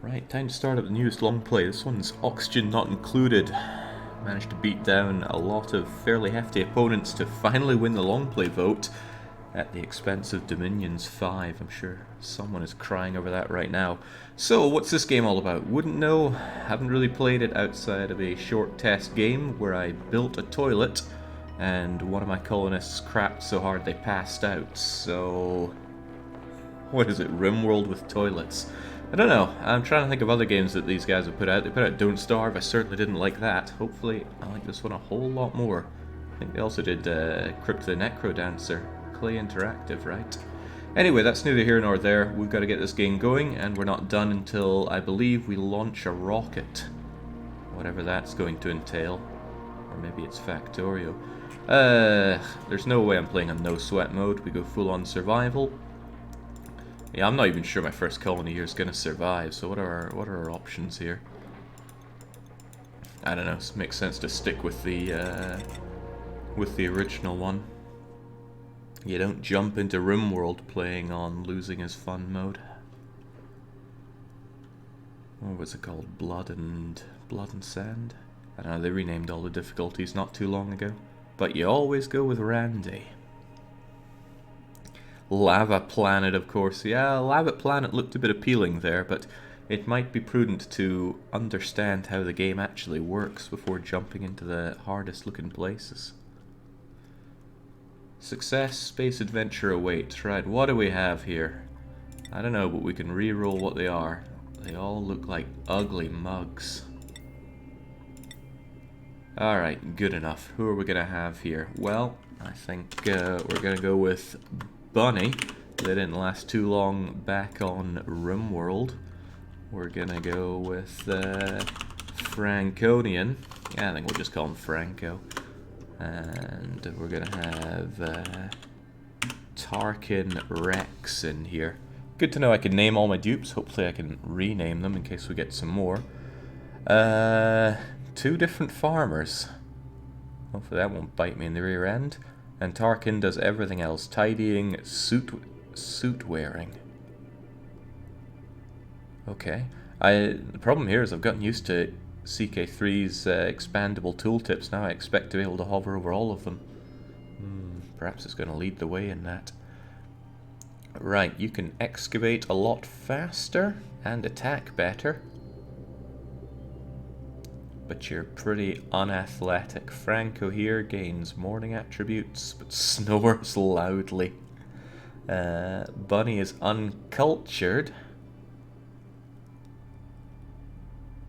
Right, time to start up the newest Longplay. This one's oxygen not included. Managed to beat down a lot of fairly hefty opponents to finally win the Longplay vote at the expense of Dominion's 5. I'm sure someone is crying over that right now. So, what's this game all about? Wouldn't know. Haven't really played it outside of a short test game where I built a toilet and one of my colonists crapped so hard they passed out. So, what is it? RimWorld with toilets. I don't know. I'm trying to think of other games that these guys have put out. They put out Don't Starve. I certainly didn't like that. Hopefully, I like this one a whole lot more. I think they also did Crypt the Necro Dancer. Clay Interactive, right? Anyway, that's neither here nor there. We've got to get this game going, and we're not done until, I believe, we launch a rocket. Whatever that's going to entail. Or maybe it's Factorio. There's no way I'm playing on no sweat mode. We go full on survival. Yeah, I'm not even sure my first colony here is going to survive, so what are our options here? I don't know, it makes sense to stick with the original one. You don't jump into RimWorld playing on losing is fun mode. What was it called? Blood and Sand? I don't know, they renamed all the difficulties not too long ago. But you always go with Randy. Lava Planet, of course. Yeah, Lava Planet looked a bit appealing there, but it might be prudent to understand how the game actually works before jumping into the hardest looking places. Success, space adventure awaits. Right, what do we have here? I don't know, but we can re-roll what they are. They all look like ugly mugs. Alright, good enough. Who are we going to have here? Well, I think we're going to go with Bunny. They didn't last too long back on RimWorld. We're gonna go with Franconian. Yeah, I think we'll just call him Franco. And we're gonna have Tarkin Rex in here. Good to know I can name all my dupes. Hopefully I can rename them in case we get some more. 2 different farmers. Hopefully that won't bite me in the rear end. And Tarkin does everything else. Tidying, suit wearing. Okay. The problem here is I've gotten used to CK3's expandable tooltips. Now I expect to be able to hover over all of them. Perhaps it's going to lead the way in that. Right, you can excavate a lot faster and attack better. But you're pretty unathletic. Franco here gains morning attributes, but snores loudly. Bunny is uncultured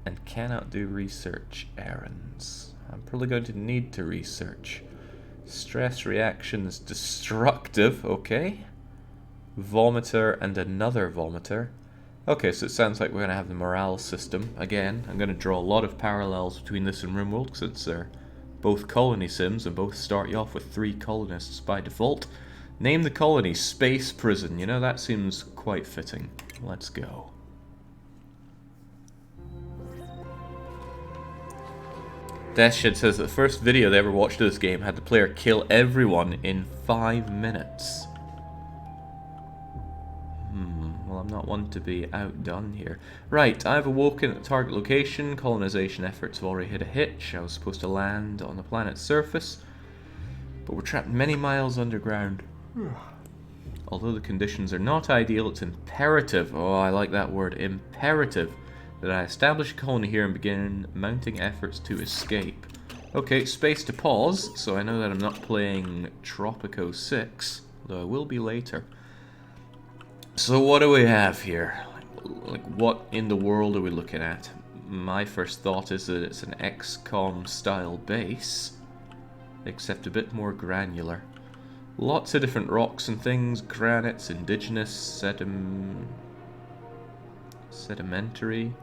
and cannot do research errands. I'm probably going to need to research. Stress reactions destructive, okay. Vomiter and another vomiter. Okay, so it sounds like we're going to have the morale system. Again, I'm going to draw a lot of parallels between this and RimWorld, since they're both colony sims and both start you off with 3 colonists by default. Name the colony Space Prison. You know, that seems quite fitting. Let's go. Deathshed says that the first video they ever watched of this game had the player kill everyone in 5 minutes. Well, I'm not one to be outdone here. Right, I've awoken at the target location. Colonization efforts have already hit a hitch. I was supposed to land on the planet's surface, but we're trapped many miles underground. Although the conditions are not ideal, it's imperative, oh I like that word, imperative, that I establish a colony here and begin mounting efforts to escape. Okay, space to pause, so I know that I'm not playing Tropico 6, though I will be later. So what do we have here? Like, what in the world are we looking at? My first thought is that it's an XCOM style base, except a bit more granular. Lots of different rocks and things, granites, indigenous, sedimentary,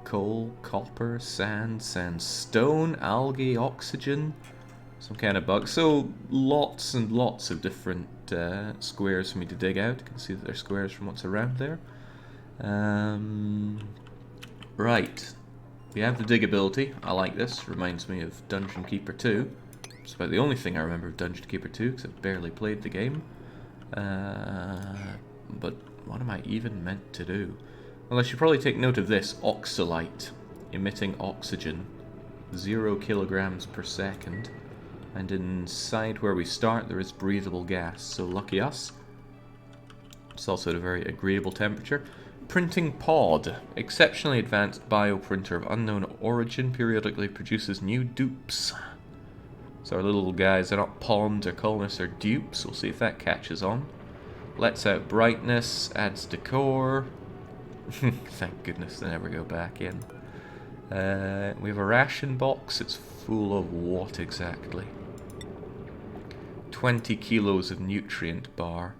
coal, copper, sand, sandstone, algae, oxygen, some kind of bug. So lots and lots of different squares for me to dig out. You can see that they're squares from what's around there. Right, we have the dig ability. I like this. Reminds me of Dungeon Keeper 2. It's about the only thing I remember of Dungeon Keeper 2 because I've barely played the game. But what am I even meant to do? Well, I should probably take note of this. Oxalite. Emitting oxygen. 0 kilograms per second. And inside where we start there is breathable gas. So lucky us. It's also at a very agreeable temperature. Printing pod. Exceptionally advanced bioprinter of unknown origin. Periodically produces new dupes. So our little guys are not pawns, they're calling us our dupes. We'll see if that catches on. Lets out brightness, adds decor. Thank goodness they never go back in. We have a ration box. It's full of what exactly? 20 kilos of nutrient bar.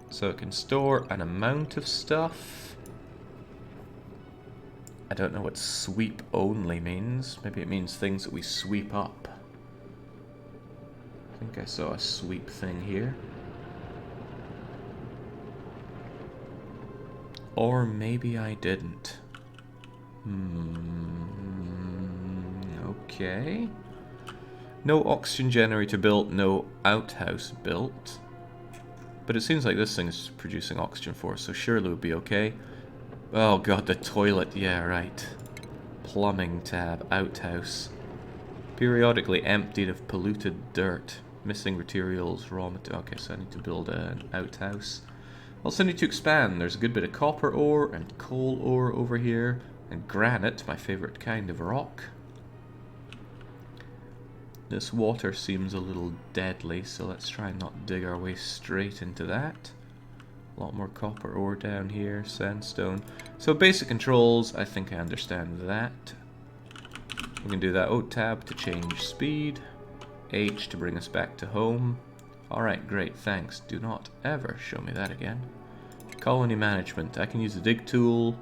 So it can store an amount of stuff. I don't know what sweep only means. Maybe it means things that we sweep up. I think I saw a sweep thing here. Or maybe I didn't. Okay. No oxygen generator built, no outhouse built. But it seems like this thing is producing oxygen for us, so surely we'll be okay. Oh god, the toilet, yeah, right. Plumbing tab, outhouse. Periodically emptied of polluted dirt. Missing materials, raw material. Okay, so I need to build an outhouse. Also need to expand. There's a good bit of copper ore and coal ore over here. And granite, my favourite kind of rock. This water seems a little deadly, so let's try and not dig our way straight into that. A lot more copper ore down here, sandstone. So basic controls, I think I understand that. We can do that. O tab to change speed. H to bring us back to home. Alright, great, thanks. Do not ever show me that again. Colony management. I can use the dig tool.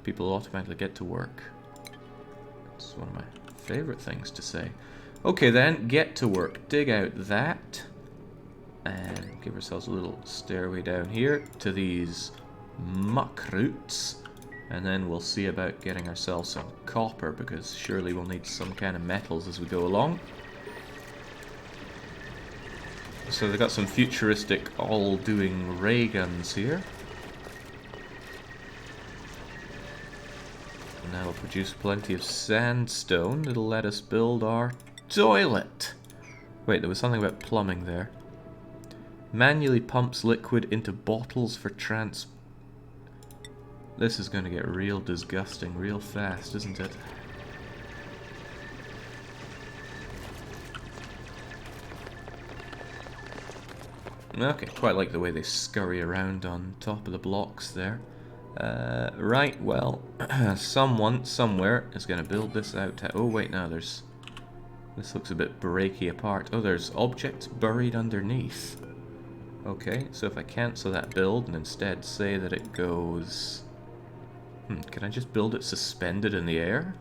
People automatically get to work. It's one of my favorite things to say. Okay then, get to work. Dig out that. And give ourselves a little stairway down here to these muck roots. And then we'll see about getting ourselves some copper, because surely we'll need some kind of metals as we go along. So they've got some futuristic all-doing ray guns here. And that'll produce plenty of sandstone that'll let us build our toilet. Wait, there was something about plumbing there. Manually pumps liquid into bottles for This is going to get real disgusting real fast, isn't it? Okay, quite like the way they scurry around on top of the blocks there. Right, well, someone, somewhere, is going to build this out. Oh, wait, no, there's... This looks a bit breaky apart. Oh, there's objects buried underneath. Okay, so if I cancel that build and instead say that it goes... can I just build it suspended in the air?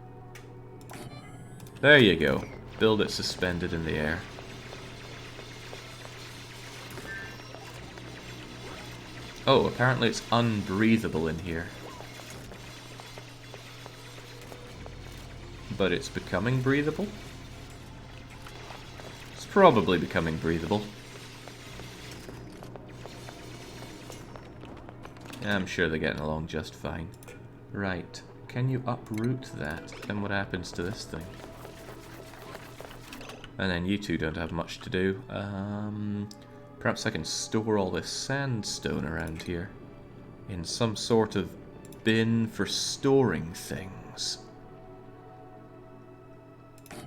There you go. Build it suspended in the air. Oh, apparently it's unbreathable in here. But it's becoming breathable? It's probably becoming breathable. I'm sure they're getting along just fine. Right, can you uproot that? Then what happens to this thing? And then you two don't have much to do. Perhaps I can store all this sandstone around here in some sort of bin for storing things.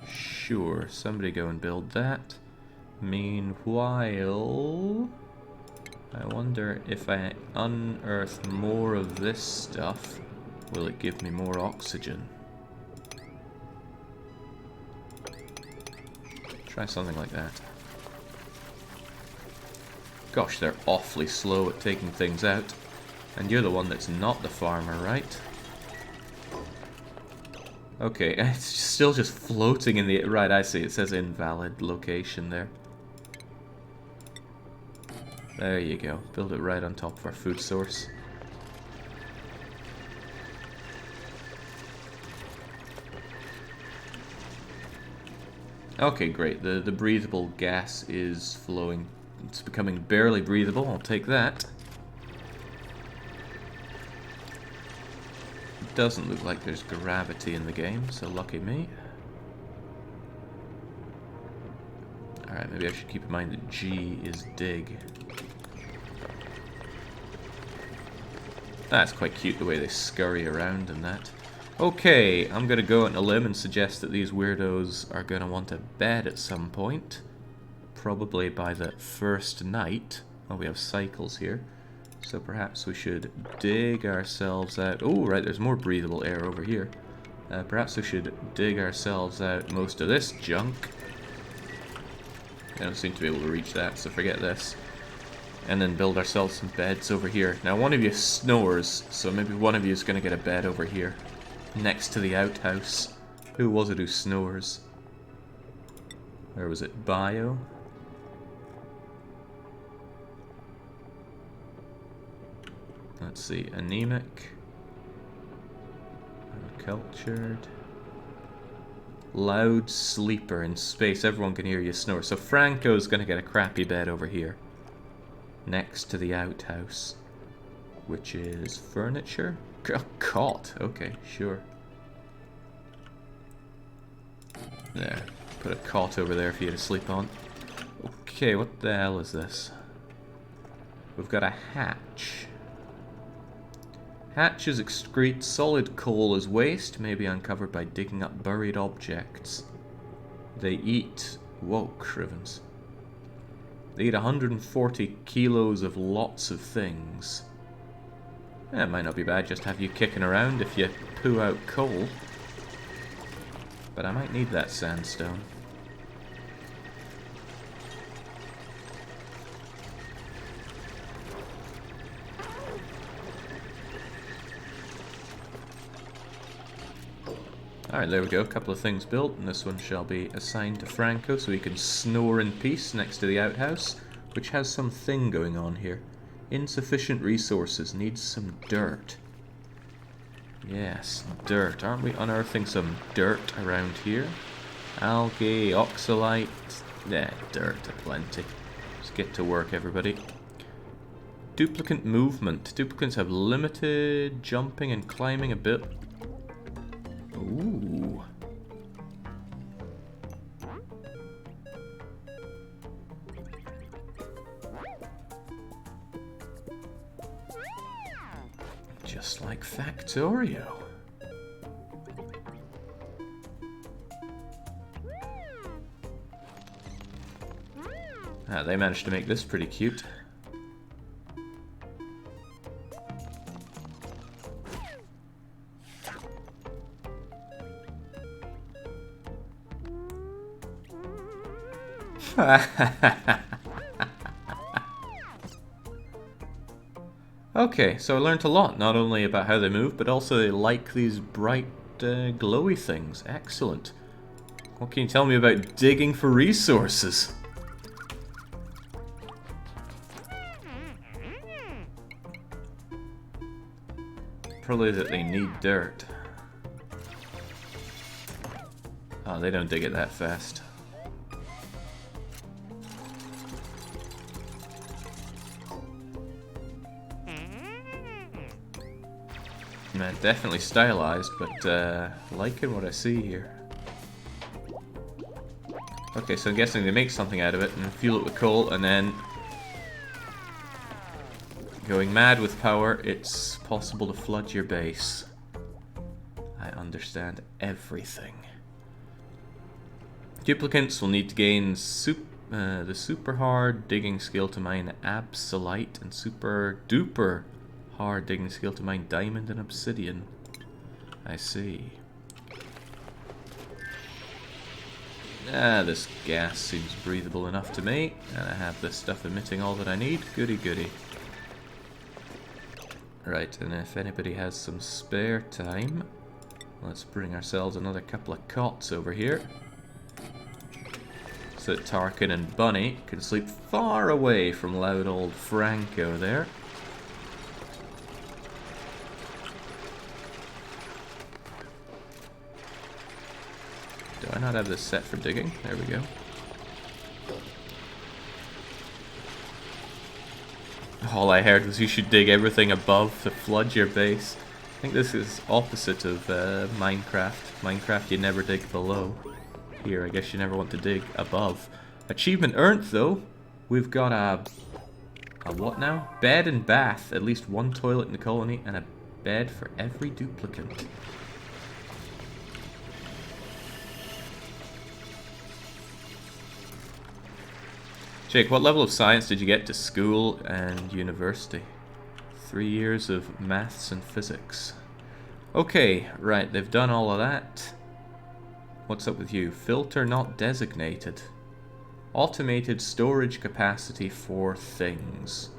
Sure, somebody go and build that. Meanwhile, I wonder if I unearth more of this stuff, will it give me more oxygen? Try something like that. Gosh, they're awfully slow at taking things out. And you're the one that's not the farmer, right? Okay, it's still just floating in the... Right, I see. It says invalid location there. There you go. Build it right on top of our food source. Okay, great. The breathable gas is flowing It's becoming barely breathable, I'll take that. It doesn't look like there's gravity in the game, so lucky me. Alright, maybe I should keep in mind that G is dig. That's quite cute, the way they scurry around and that. Okay, I'm gonna go on a limb and suggest that these weirdos are gonna want a bed at some point. Probably by the first night. Oh, we have cycles here. So perhaps we should dig ourselves out. Oh, right, there's more breathable air over here. Perhaps we should dig ourselves out most of this junk. I don't seem to be able to reach that, so forget this. And then build ourselves some beds over here. Now, one of you snores, so maybe one of you is going to get a bed over here. Next to the outhouse. Who was it who snores? Or was it Bio? Let's see, anemic. Uncultured. Loud sleeper in space. Everyone can hear you snore. So Franco's going to get a crappy bed over here. Next to the outhouse. Which is furniture? A cot. Okay, sure. There. Put a cot over there for you to sleep on. Okay, what the hell is this? We've got a hatch. Hatches excrete solid coal as waste, may be uncovered by digging up buried objects. They eat... Whoa, Crivens. They eat 140 kilos of lots of things. It might not be bad just to have you kicking around if you poo out coal. But I might need that sandstone. Alright, there we go, a couple of things built, and this one shall be assigned to Franco so he can snore in peace next to the outhouse, which has some thing going on here. Insufficient resources, needs some dirt. Yes, dirt. Aren't we unearthing some dirt around here? Algae, oxalite, yeah, dirt aplenty. Let's get to work, everybody. Duplicant movement. Duplicants have limited jumping and climbing a bit. Ooh. Just like Factorio. Ah, they managed to make this pretty cute. Okay, so I learned a lot, not only about how they move, but also they like these bright, glowy things. Excellent. What can you tell me about digging for resources? Probably that they need dirt. Oh, they don't dig it that fast. Definitely stylized, but liking what I see here. Okay, so I'm guessing they make something out of it and fuel it with coal, and then going mad with power, it's possible to flood your base. I understand everything. Duplicants will need to gain the super hard digging skill to mine absolite and super duper hard digging skill to mine diamond and obsidian. I see. This gas seems breathable enough to me, and I have this stuff emitting all that I need. Goody goody. Right, and if anybody has some spare time, let's bring ourselves another couple of cots over here. So that Tarkin and Bunny can sleep far away from loud old Franco there. Do I not have this set for digging? There we go. All I heard was you should dig everything above to flood your base. I think this is opposite of Minecraft. Minecraft, you never dig below. Here, I guess you never want to dig above. Achievement earned, though. We've got a what now? Bed and bath. At least one toilet in the colony and a bed for every duplicant. Jake, what level of science did you get to school and university? 3 years of maths and physics. Okay, right, they've done all of that. What's up with you? Filter not designated. Automated storage capacity for things.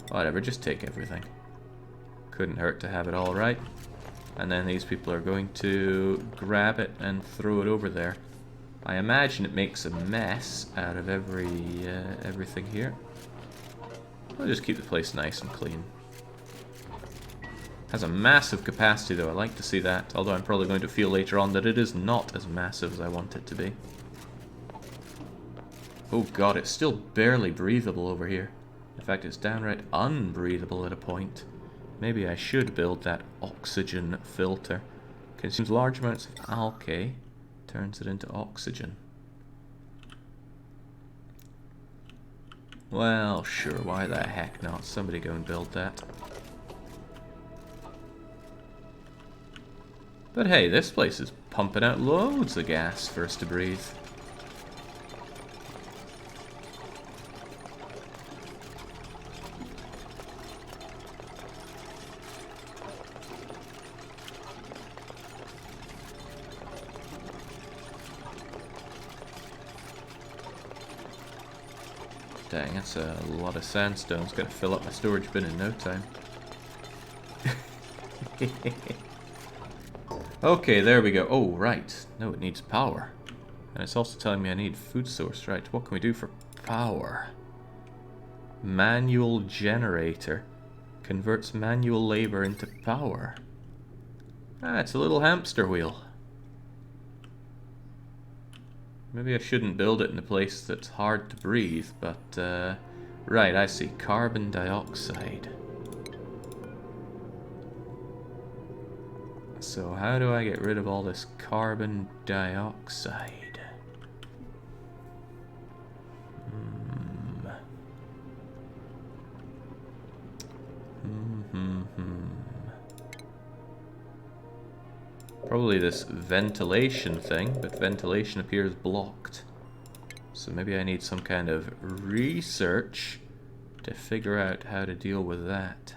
Whatever, just take everything. Couldn't hurt to have it all, right? And then these people are going to grab it and throw it over there. I imagine it makes a mess out of everything here. I'll just keep the place nice and clean. Has a massive capacity though, I like to see that. Although I'm probably going to feel later on that it is not as massive as I want it to be. Oh god, it's still barely breathable over here. In fact, it's downright unbreathable at a point. Maybe I should build that oxygen filter. Consumes large amounts of alkali. Turns it into oxygen. Well, sure, why the heck not? Somebody go and build that. But hey, this place is pumping out loads of gas for us to breathe. Dang, that's a lot of sandstone. It's going to fill up my storage bin in no time. Okay, there we go. Oh, right. No, it needs power. And it's also telling me I need food source. Right, what can we do for power? Manual generator. Converts manual labor into power. Ah, it's a little hamster wheel. Maybe I shouldn't build it in a place that's hard to breathe, but, right, I see. Carbon dioxide. So how do I get rid of all this carbon dioxide? Probably this ventilation thing, but ventilation appears blocked. So maybe I need some kind of research to figure out how to deal with that.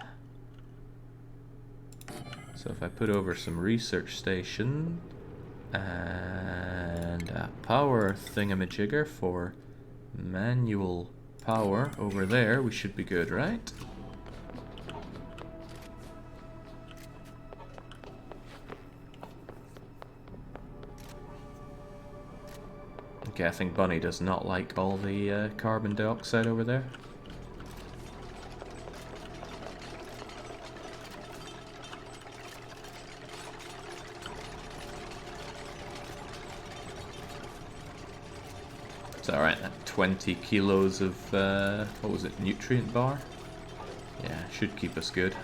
So if I put over some research station and a power thingamajigger for manual power over there, we should be good, right? Okay, I think Bunny does not like all the carbon dioxide over there. It's alright, that 20 kilos of, what was it, nutrient bar? Yeah, should keep us good.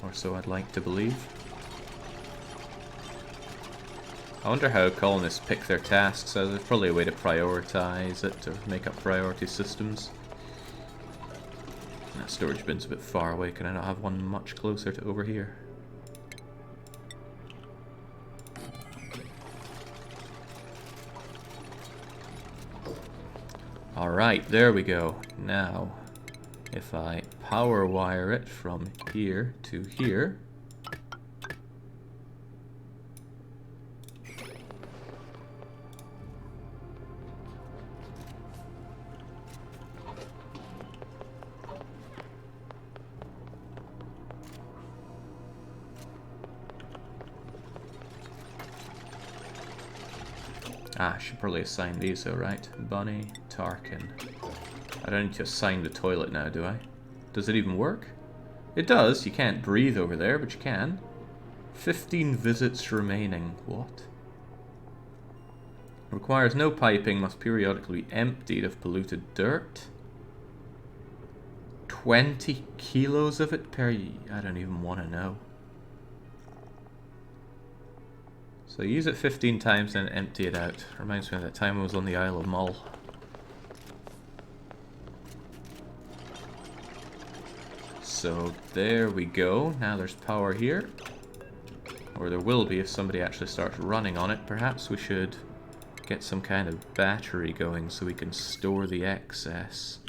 Or so I'd like to believe. I wonder how colonists pick their tasks. There's probably a way to prioritize it, or make up priority systems. That storage bin's a bit far away. Can I not have one much closer to over here? Alright, there we go. Now, if I power wire it from here to here... Ah, I should probably assign these though, right? Bunny, Tarkin. I don't need to assign the toilet now, do I? Does it even work? It does. You can't breathe over there, but you can. 15 visits remaining. What? Requires no piping, must periodically be emptied of polluted dirt. 20 kilos of it per... I don't even want to know. So use it 15 times and empty it out. Reminds me of that time I was on the Isle of Mull. So there we go. Now there's power here. Or there will be if somebody actually starts running on it. Perhaps we should get some kind of battery going so we can store the excess.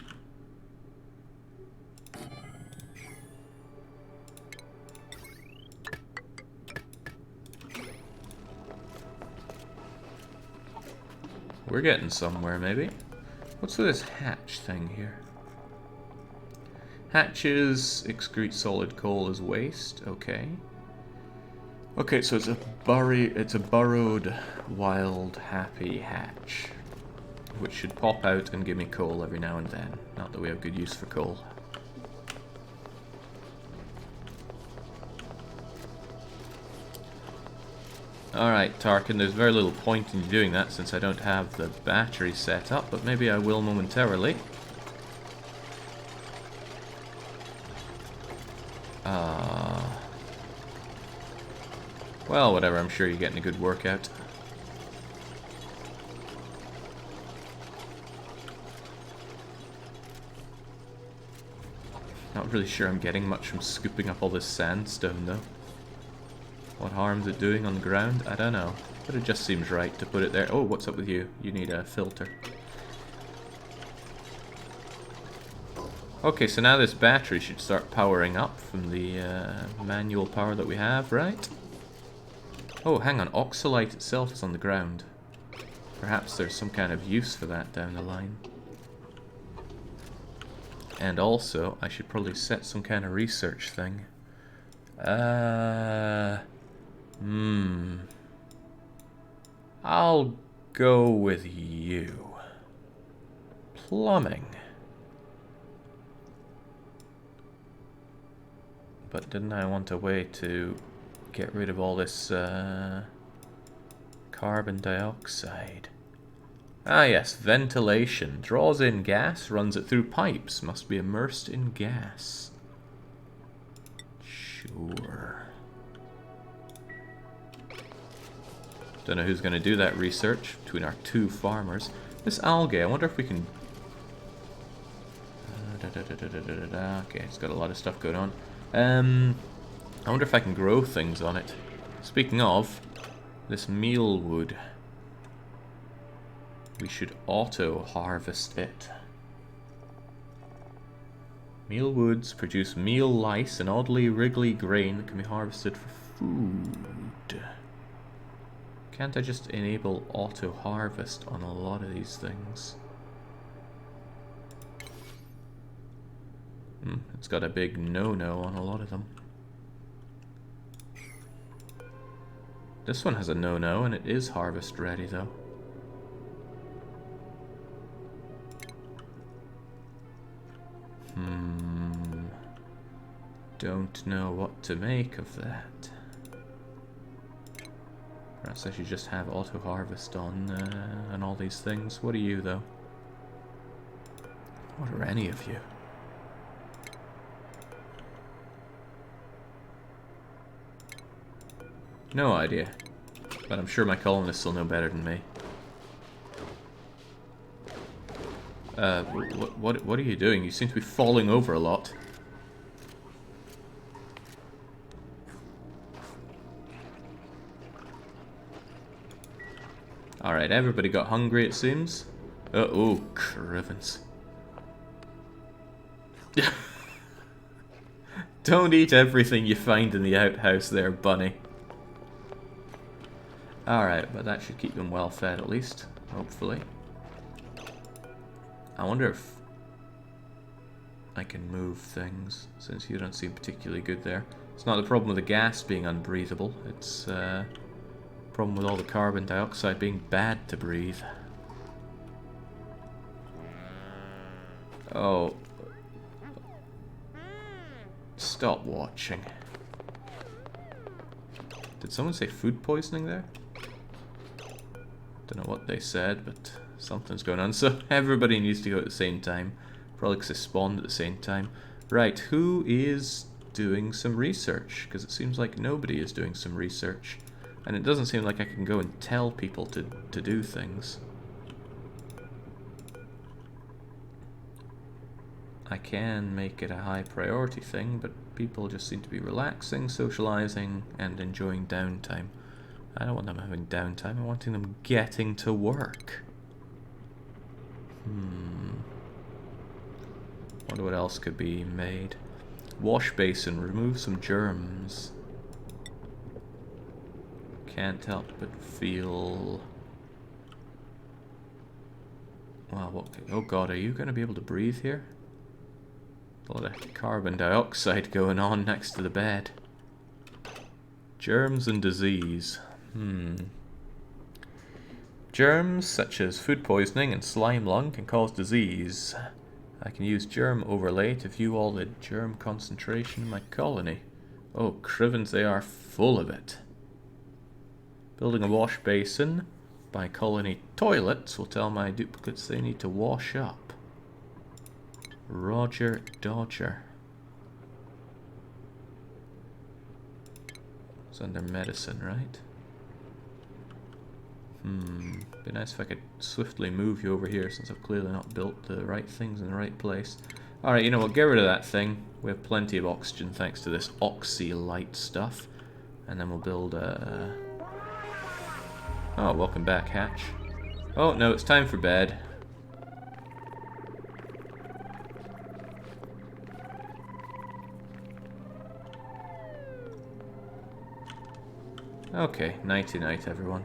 We're getting somewhere, maybe. What's with this hatch thing here? Hatches excrete solid coal as waste. Okay. Okay, so it's a burrowed, wild, happy hatch, which should pop out and give me coal every now and then. Not that we have good use for coal. Alright, Tarkin, there's very little point in doing that since I don't have the battery set up, but maybe I will momentarily. Well, whatever, I'm sure you're getting a good workout. Not really sure I'm getting much from scooping up all this sandstone, though. What harm's it doing on the ground? I don't know. But it just seems right to put it there. Oh, what's up with you? You need a filter. Okay, so now this battery should start powering up from the manual power that we have, right? Oh, hang on. Oxalite itself is on the ground. Perhaps there's some kind of use for that down the line. And also, I should probably set some kind of research thing. I'll go with you. Plumbing. But didn't I want a way to get rid of all this carbon dioxide? Ah yes, ventilation. Draws in gas, runs it through pipes. Must be immersed in gas. Sure. Don't know who's going to do that research between our two farmers. This algae, I wonder if we can... Okay, it's got a lot of stuff going on. I wonder if I can grow things on it. Speaking of, this mealwood. We should auto-harvest it. Mealwoods produce meal lice, an oddly wriggly grain that can be harvested for food. Can't I just enable auto-harvest on a lot of these things? It's got a big no-no on a lot of them. This one has a no-no, and it is harvest ready, though. Don't know what to make of that. Perhaps I should just have auto-harvest on all these things. What are you, though? What are any of you? No idea. But I'm sure my colonists will know better than me. What are you doing? You seem to be falling over a lot. Alright, everybody got hungry, it seems. Oh, crivens. Don't eat everything you find in the outhouse there, bunny. Alright, but that should keep them well fed at least, hopefully. I wonder if I can move things, since you don't seem particularly good there. It's not the problem with the gas being unbreathable, it's the problem with all the carbon dioxide being bad to breathe. Oh. Stop watching. Did someone say food poisoning there? Don't know what they said, but something's going on. So everybody needs to go at the same time. Probably because they spawned at the same time. Right, who is doing some research? Because it seems like nobody is doing some research. And it doesn't seem like I can go and tell people to do things. I can make it a high priority thing, but people just seem to be relaxing, socializing, and enjoying downtime. I don't want them having downtime, I want them getting to work. Wonder what else could be made. Wash basin, remove some germs. Can't help but feel... Wow, what... Oh god, are you going to be able to breathe here? A lot of carbon dioxide going on next to the bed. Germs and disease. Germs such as food poisoning and slime lung can cause disease. I can use germ overlay to view all the germ concentration in my colony. Oh, crivens, they are full of it. Building a wash basin by colony toilets will tell my duplicates they need to wash up. Roger Dodger. It's under medicine, right? Be nice if I could swiftly move you over here since I've clearly not built the right things in the right place. Alright, you know what, get rid of that thing. We have plenty of oxygen thanks to this oxy-light stuff. And then we'll build a... Oh, welcome back, Hatch. Oh, no, it's time for bed. Okay, nighty-night, everyone.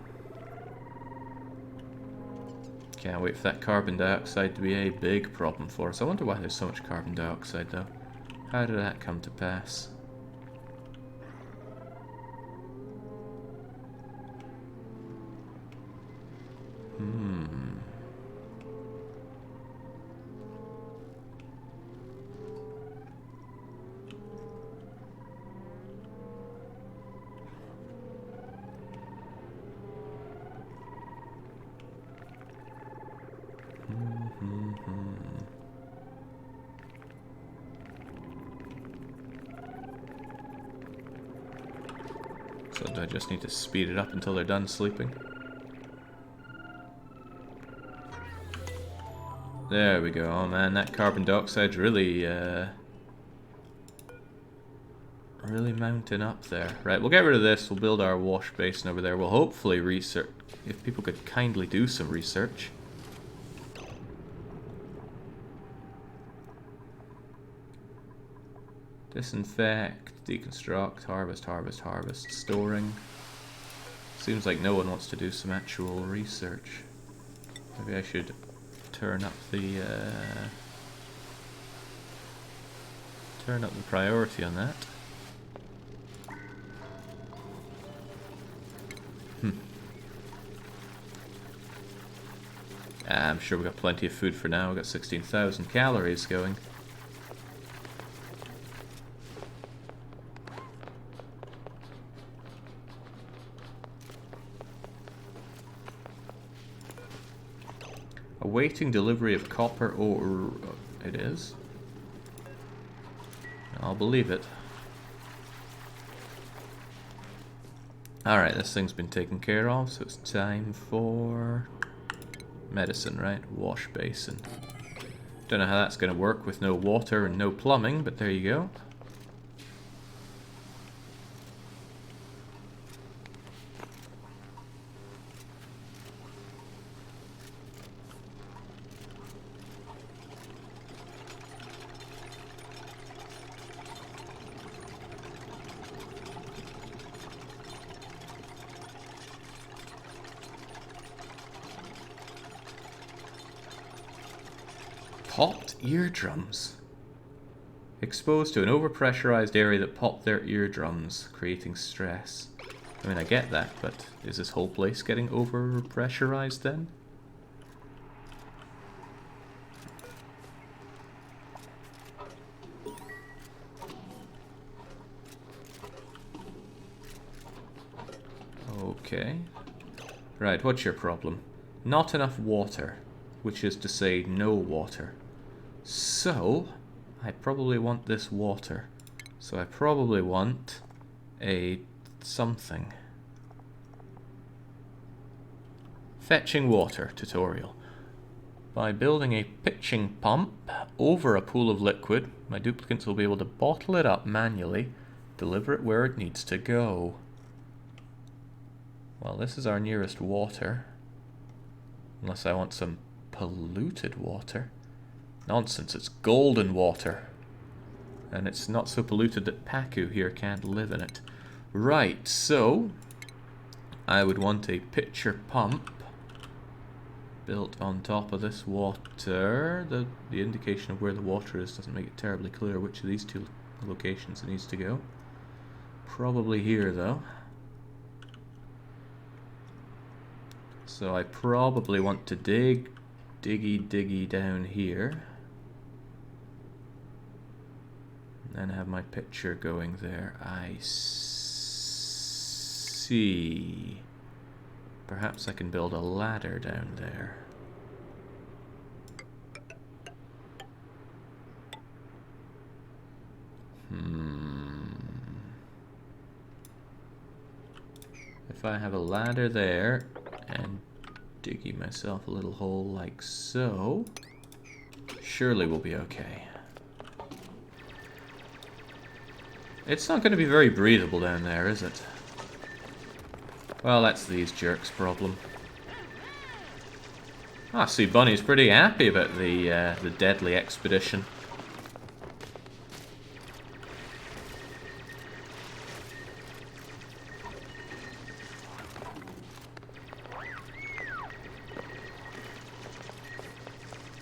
Can't wait for that carbon dioxide to be a big problem for us. I wonder why there's so much carbon dioxide, though. How did that come to pass? So do I just need to speed it up until they're done sleeping? There we go. Oh man, that carbon dioxide's really, really mounting up there. Right, we'll get rid of this. We'll build our wash basin over there. We'll hopefully research... If people could kindly do some research. Disinfect, deconstruct, harvest, harvest, harvest, storing. Seems like no one wants to do some actual research. Maybe I should turn up the priority on that. I'm sure we've got plenty of food for now. We've got 16,000 calories going. Awaiting delivery of copper ore. It is. I'll believe it. Alright, this thing's been taken care of, so it's time for medicine, right? Wash basin. Don't know how that's going to work with no water and no plumbing, but there you go. Popped eardrums. Exposed to an overpressurized area that popped their eardrums, creating stress. I mean, I get that, but is this whole place getting overpressurized then? Okay. Right, what's your problem? Not enough water, which is to say no water. So, I probably want this water. So I probably want a something. Fetching water tutorial. By building a pitching pump over a pool of liquid, my duplicants will be able to bottle it up manually, deliver it where it needs to go. Well, this is our nearest water. Unless I want some polluted water. Nonsense, it's golden water. And it's not so polluted that Paku here can't live in it. Right, so I would want a pitcher pump built on top of this water. The indication of where the water is doesn't make it terribly clear which of these two locations it needs to go. Probably here, though. So I probably want to diggy down here. And then have my pitcher going there. I see. Perhaps I can build a ladder down there. If I have a ladder there and diggy myself a little hole like so, surely we'll be okay. It's not going to be very breathable down there, is it? Well, that's these jerks' problem. Ah, see, Bunny's pretty happy about the deadly expedition.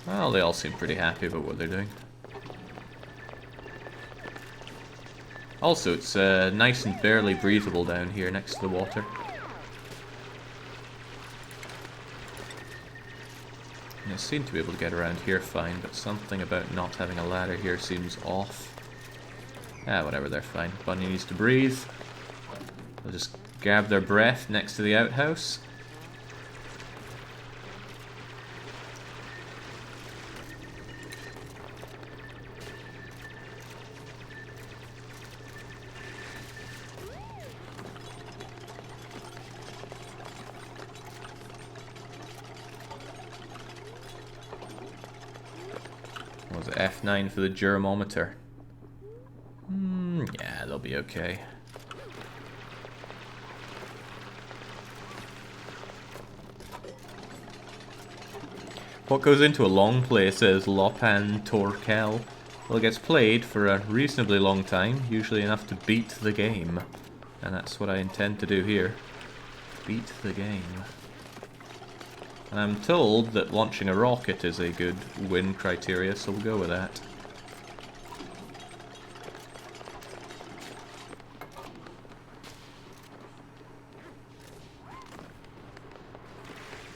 Well, they all seem pretty happy about what they're doing. Also, it's nice and barely breathable down here next to the water. And I seem to be able to get around here fine, but something about not having a ladder here seems off. Ah, whatever, they're fine. Bunny needs to breathe. They'll just grab their breath next to the outhouse. What was it, F9 for the germometer? Yeah, they'll be okay. What goes into a long play, says Lopan Torkel. Well, it gets played for a reasonably long time, usually enough to beat the game. And that's what I intend to do here. Beat the game. And I'm told that launching a rocket is a good win criteria, so we'll go with that.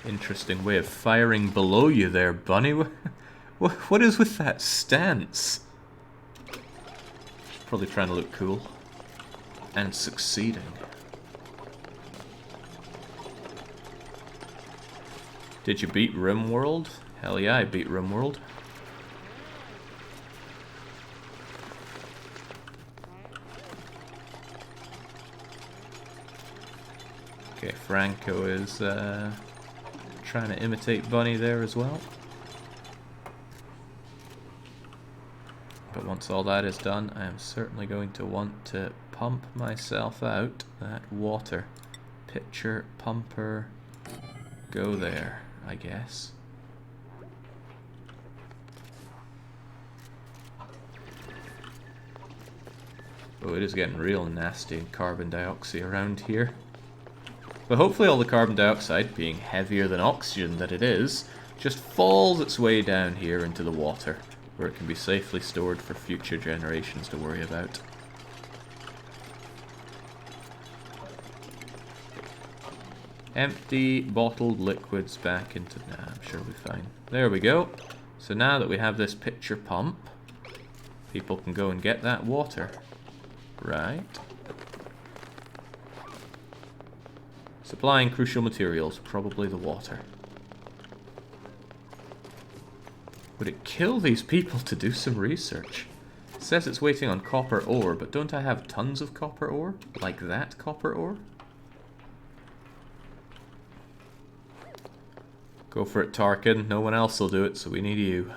Interesting way of firing below you there, Bunny. What is with that stance? Probably trying to look cool. And succeeding. Did you beat RimWorld? Hell yeah, I beat RimWorld. Okay, Franco is trying to imitate Bunny there as well. But once all that is done, I am certainly going to want to pump myself out that water. Pitcher, pumper, go there, I guess. Oh, it is getting real nasty and carbon dioxide around here. But hopefully all the carbon dioxide, being heavier than oxygen that it is, just falls its way down here into the water, where it can be safely stored for future generations to worry about. Empty bottled liquids back into... Nah, I'm sure we'll be fine. There we go. So now that we have this pitcher pump, people can go and get that water. Right. Supplying crucial materials, probably the water. Would it kill these people to do some research? It says it's waiting on copper ore, but don't I have tons of copper ore? Like that copper ore? Go for it, Tarkin. No one else will do it, so we need you.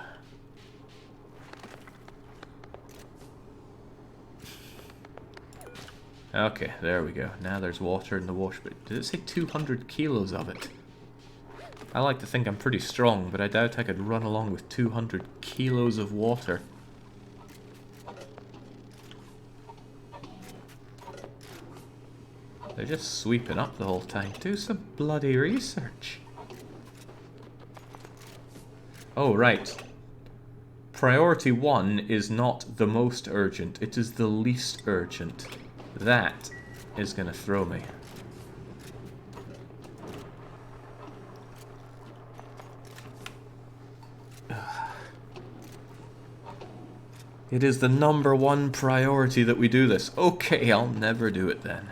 Okay, there we go. Now there's water in the wash, but did it say 200 kilos of it? I like to think I'm pretty strong, but I doubt I could run along with 200 kilos of water. They're just sweeping up the whole time. Do some bloody research. Oh, right. Priority 1 is not the most urgent, it is the least urgent. That is gonna throw me. It is the #1 priority that we do this. Okay, I'll never do it then.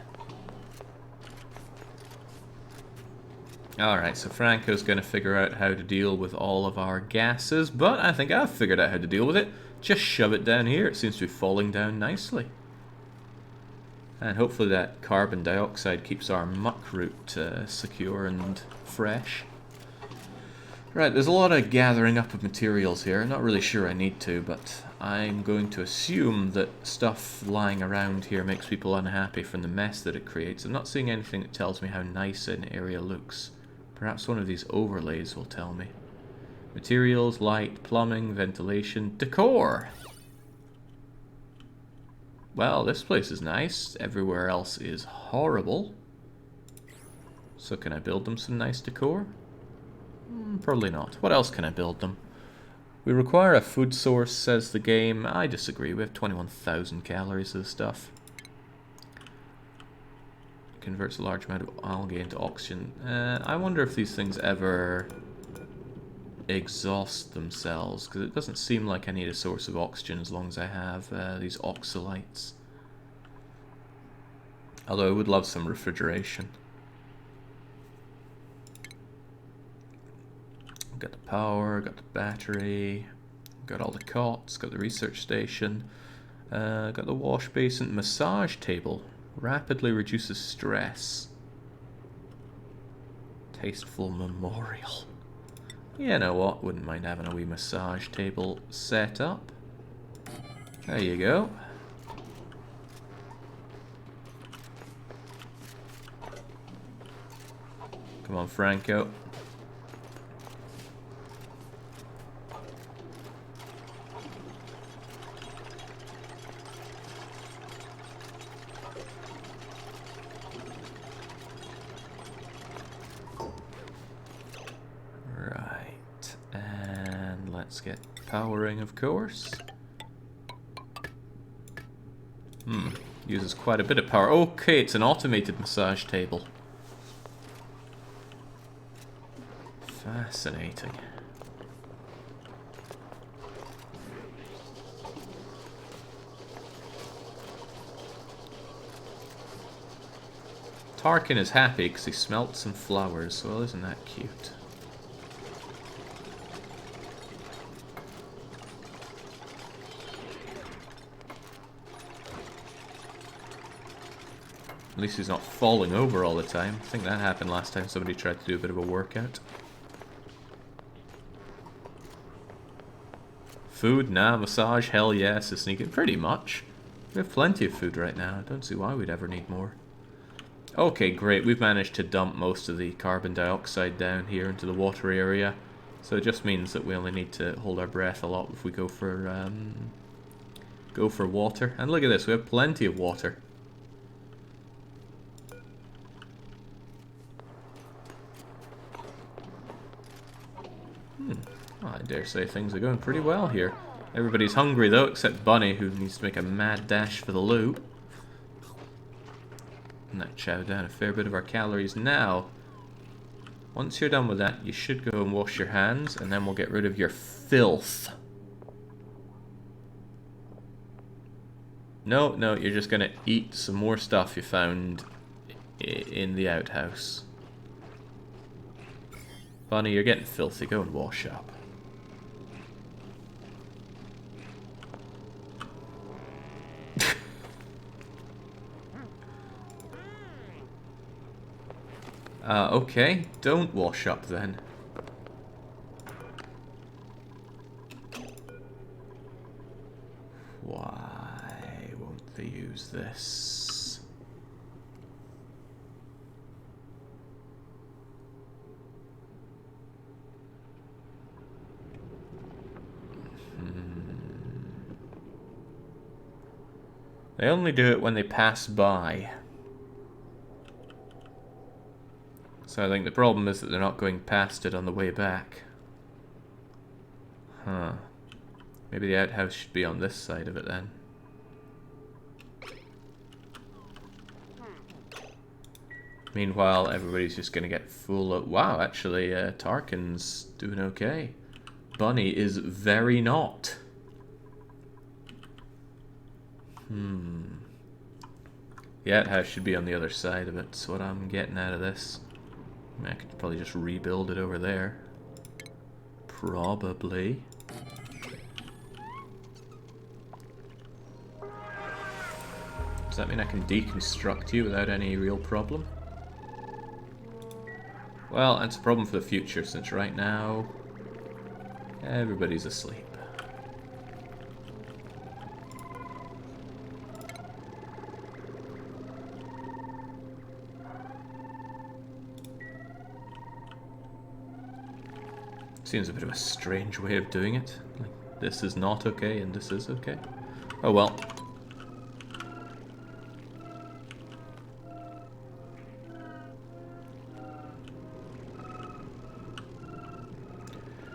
Alright, so Franco's going to figure out how to deal with all of our gases, but I think I've figured out how to deal with it. Just shove it down here. It seems to be falling down nicely. And hopefully that carbon dioxide keeps our muck route secure and fresh. Right, there's a lot of gathering up of materials here. Not really sure I need to, but I'm going to assume that stuff lying around here makes people unhappy from the mess that it creates. I'm not seeing anything that tells me how nice an area looks. Perhaps one of these overlays will tell me. Materials, light, plumbing, ventilation, decor! Well, this place is nice. Everywhere else is horrible. So can I build them some nice decor? Probably not. What else can I build them? We require a food source, says the game. I disagree. We have 21,000 calories of this stuff. Converts a large amount of algae into oxygen. I wonder if these things ever exhaust themselves, because it doesn't seem like I need a source of oxygen as long as I have these oxalites. Although I would love some refrigeration. Got the power, got the battery, got all the cots, got the research station, got the wash basin, massage table. Rapidly reduces stress. Tasteful memorial. You know what? Wouldn't mind having a wee massage table set up. There you go. Come on, Franco. Let's get powering, of course. Uses quite a bit of power. Okay, it's an automated massage table. Fascinating. Tarkin is happy because he smelt some flowers. Well, isn't that cute? At least he's not falling over all the time. I think that happened last time somebody tried to do a bit of a workout. Food? Nah. Massage? Hell yes. To sneak it. Pretty much. We have plenty of food right now. I don't see why we'd ever need more. Okay, great. We've managed to dump most of the carbon dioxide down here into the water area. So it just means that we only need to hold our breath a lot if we go for water. And look at this. We have plenty of water. Well, I dare say things are going pretty well here. Everybody's hungry though, except Bunny, who needs to make a mad dash for the loot. And that chowed down a fair bit of our calories. Now, once you're done with that, you should go and wash your hands, and then we'll get rid of your filth. No, you're just gonna eat some more stuff you found in the outhouse. Bunny, you're getting filthy. Go and wash up. Okay, don't wash up then. Why won't they use this? They only do it when they pass by. So I think the problem is that they're not going past it on the way back. Huh. Maybe the outhouse should be on this side of it then. Meanwhile, everybody's just gonna get full of... Wow, actually, Tarkin's doing okay. Bunny is very not. The outhouse should be on the other side of it, that's what I'm getting out of this. I mean, I could probably just rebuild it over there. Probably. Does that mean I can deconstruct you without any real problem? Well, that's a problem for the future, since right now everybody's asleep. Seems a bit of a strange way of doing it. Like, this is not okay and this is okay. Oh well.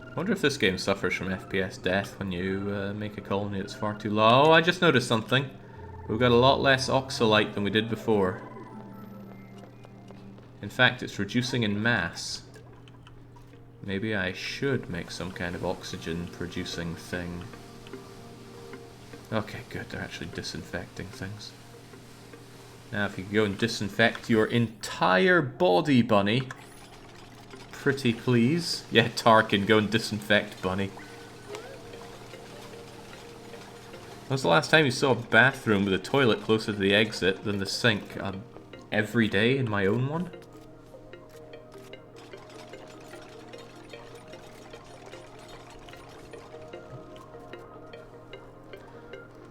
I wonder if this game suffers from FPS death when you make a colony that's far too low. Oh, I just noticed something. We've got a lot less oxalite than we did before. In fact, it's reducing in mass. Maybe I should make some kind of oxygen-producing thing. Okay, good. They're actually disinfecting things. Now, if you could go and disinfect your entire body, Bunny. Pretty please. Yeah, Tarkin, go and disinfect Bunny. When was the last time you saw a bathroom with a toilet closer to the exit than the sink? Every day in my own one?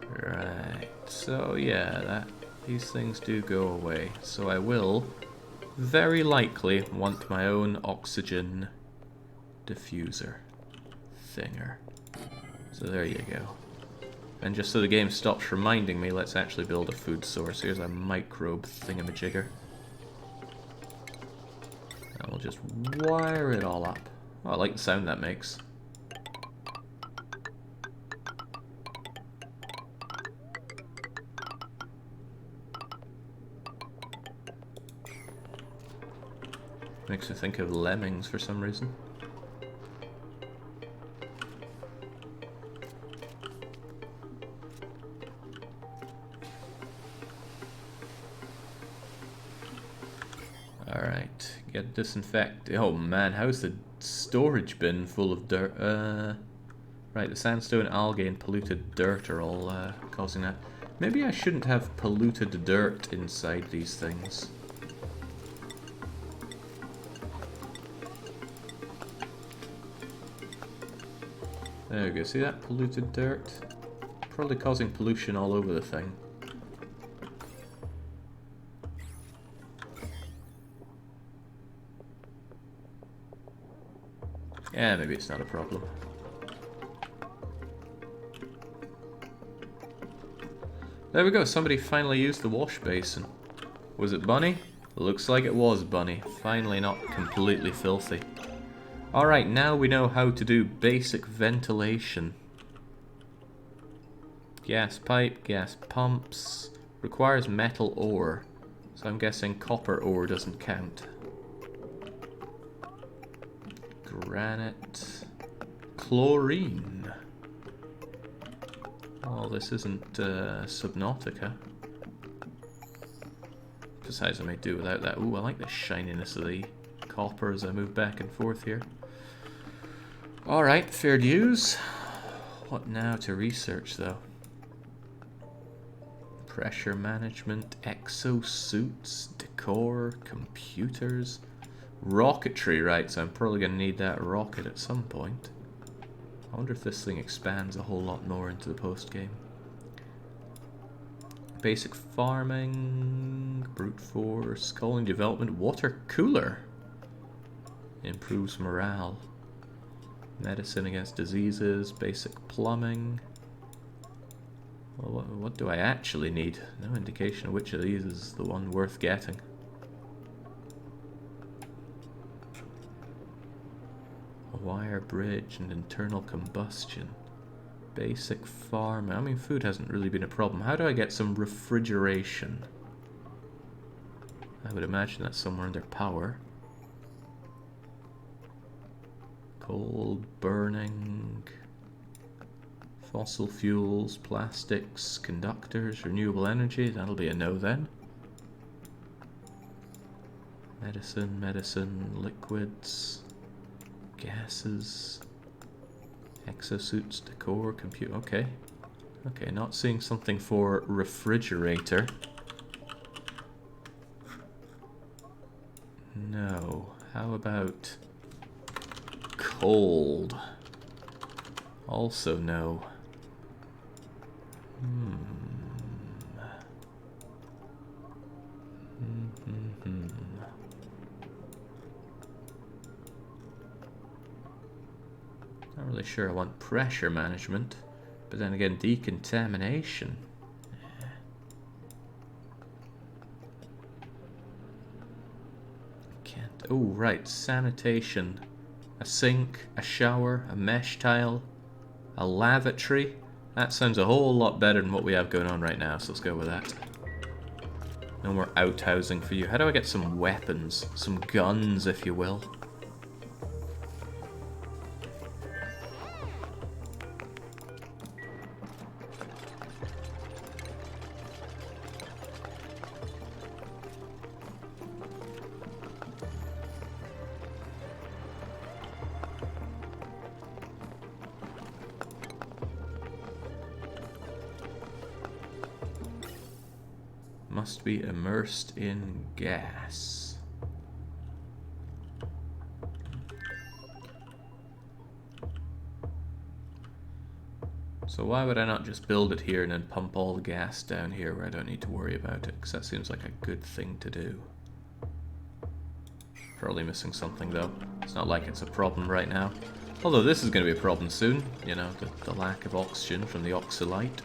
Right, so yeah, these things do go away. So I will very likely want my own oxygen diffuser thinger. So there you go. And just so the game stops reminding me, let's actually build a food source. Here's a microbe thingamajigger. And we'll just wire it all up. Oh, I like the sound that makes. Makes me think of lemmings for some reason. Alright, get disinfect. Oh man, how's the storage bin full of dirt? Right, the sandstone, algae, and polluted dirt are all causing that. Maybe I shouldn't have polluted dirt inside these things. There we go, see that polluted dirt? Probably causing pollution all over the thing. Yeah, maybe it's not a problem. There we go, somebody finally used the wash basin. Was it Bunny? Looks like it was Bunny. Finally not completely filthy. Alright, now we know how to do basic ventilation. Gas pipe, gas pumps. Requires metal ore. So I'm guessing copper ore doesn't count. Granite. Chlorine. Oh, this isn't Subnautica. Besides, I may do without that. Ooh, I like the shininess of the copper as I move back and forth here. Alright, fair dues. What now to research, though? Pressure management, exosuits, decor, computers. Rocketry, right, so I'm probably going to need that rocket at some point. I wonder if this thing expands a whole lot more into the post-game. Basic farming, brute force, colony development, water cooler. Improves morale. Medicine against diseases, basic plumbing. Well, what do I actually need? No indication of which of these is the one worth getting. A wire bridge and internal combustion. Basic farm. I mean, food hasn't really been a problem. How do I get some refrigeration? I would imagine that's somewhere under power. Coal burning. Fossil fuels, plastics, conductors, renewable energy. That'll be a no then. Medicine, liquids, gases, exosuits, decor, compute. Okay. Okay, not seeing something for refrigerator. No. How about cold? Also no. Not really sure I want pressure management, but then again, decontamination. Can't. Oh, right, sanitation. A sink, a shower, a mesh tile, a lavatory. That sounds a whole lot better than what we have going on right now, so let's go with that. No more outhousing for you. How do I get some weapons? Some guns, if you will. Must be immersed in gas. So why would I not just build it here and then pump all the gas down here where I don't need to worry about it? Because that seems like a good thing to do. Probably missing something though. It's not like it's a problem right now. Although this is going to be a problem soon. You know, the lack of oxygen from the oxalite.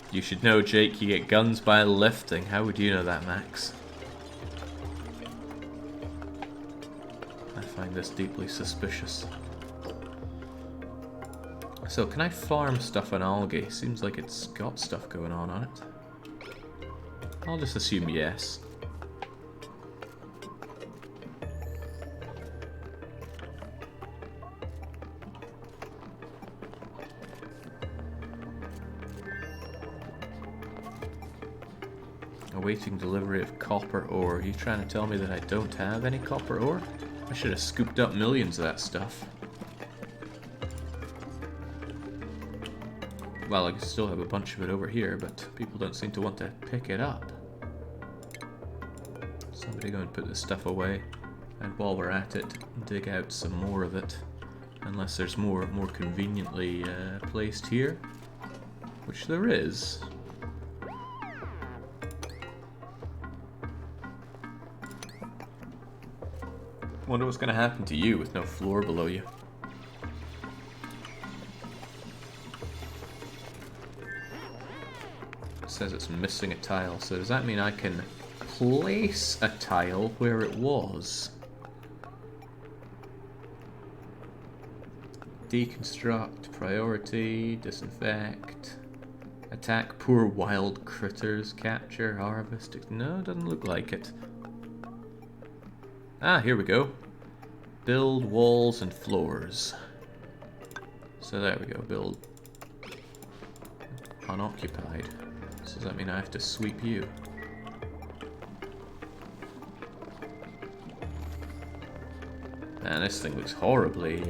You should know, Jake, you get guns by lifting. How would you know that, Max? I find this deeply suspicious. So, can I farm stuff on algae? Seems like it's got stuff going on it. I'll just assume yes. Awaiting delivery of copper ore. Are you trying to tell me that I don't have any copper ore? I should have scooped up millions of that stuff. Well, I can still have a bunch of it over here, but people don't seem to want to pick it up. Somebody go and put this stuff away. And while we're at it, dig out some more of it. Unless there's more conveniently placed here. Which there is. Wonder what's going to happen to you with no floor below you. It says it's missing a tile, so does that mean I can place a tile where it was? Deconstruct, priority, disinfect, attack poor wild critters, capture, harvest. No, doesn't look like it. Ah, here we go. Build walls and floors. So there we go, build unoccupied. So does that mean I have to sweep you? Man, this thing looks horribly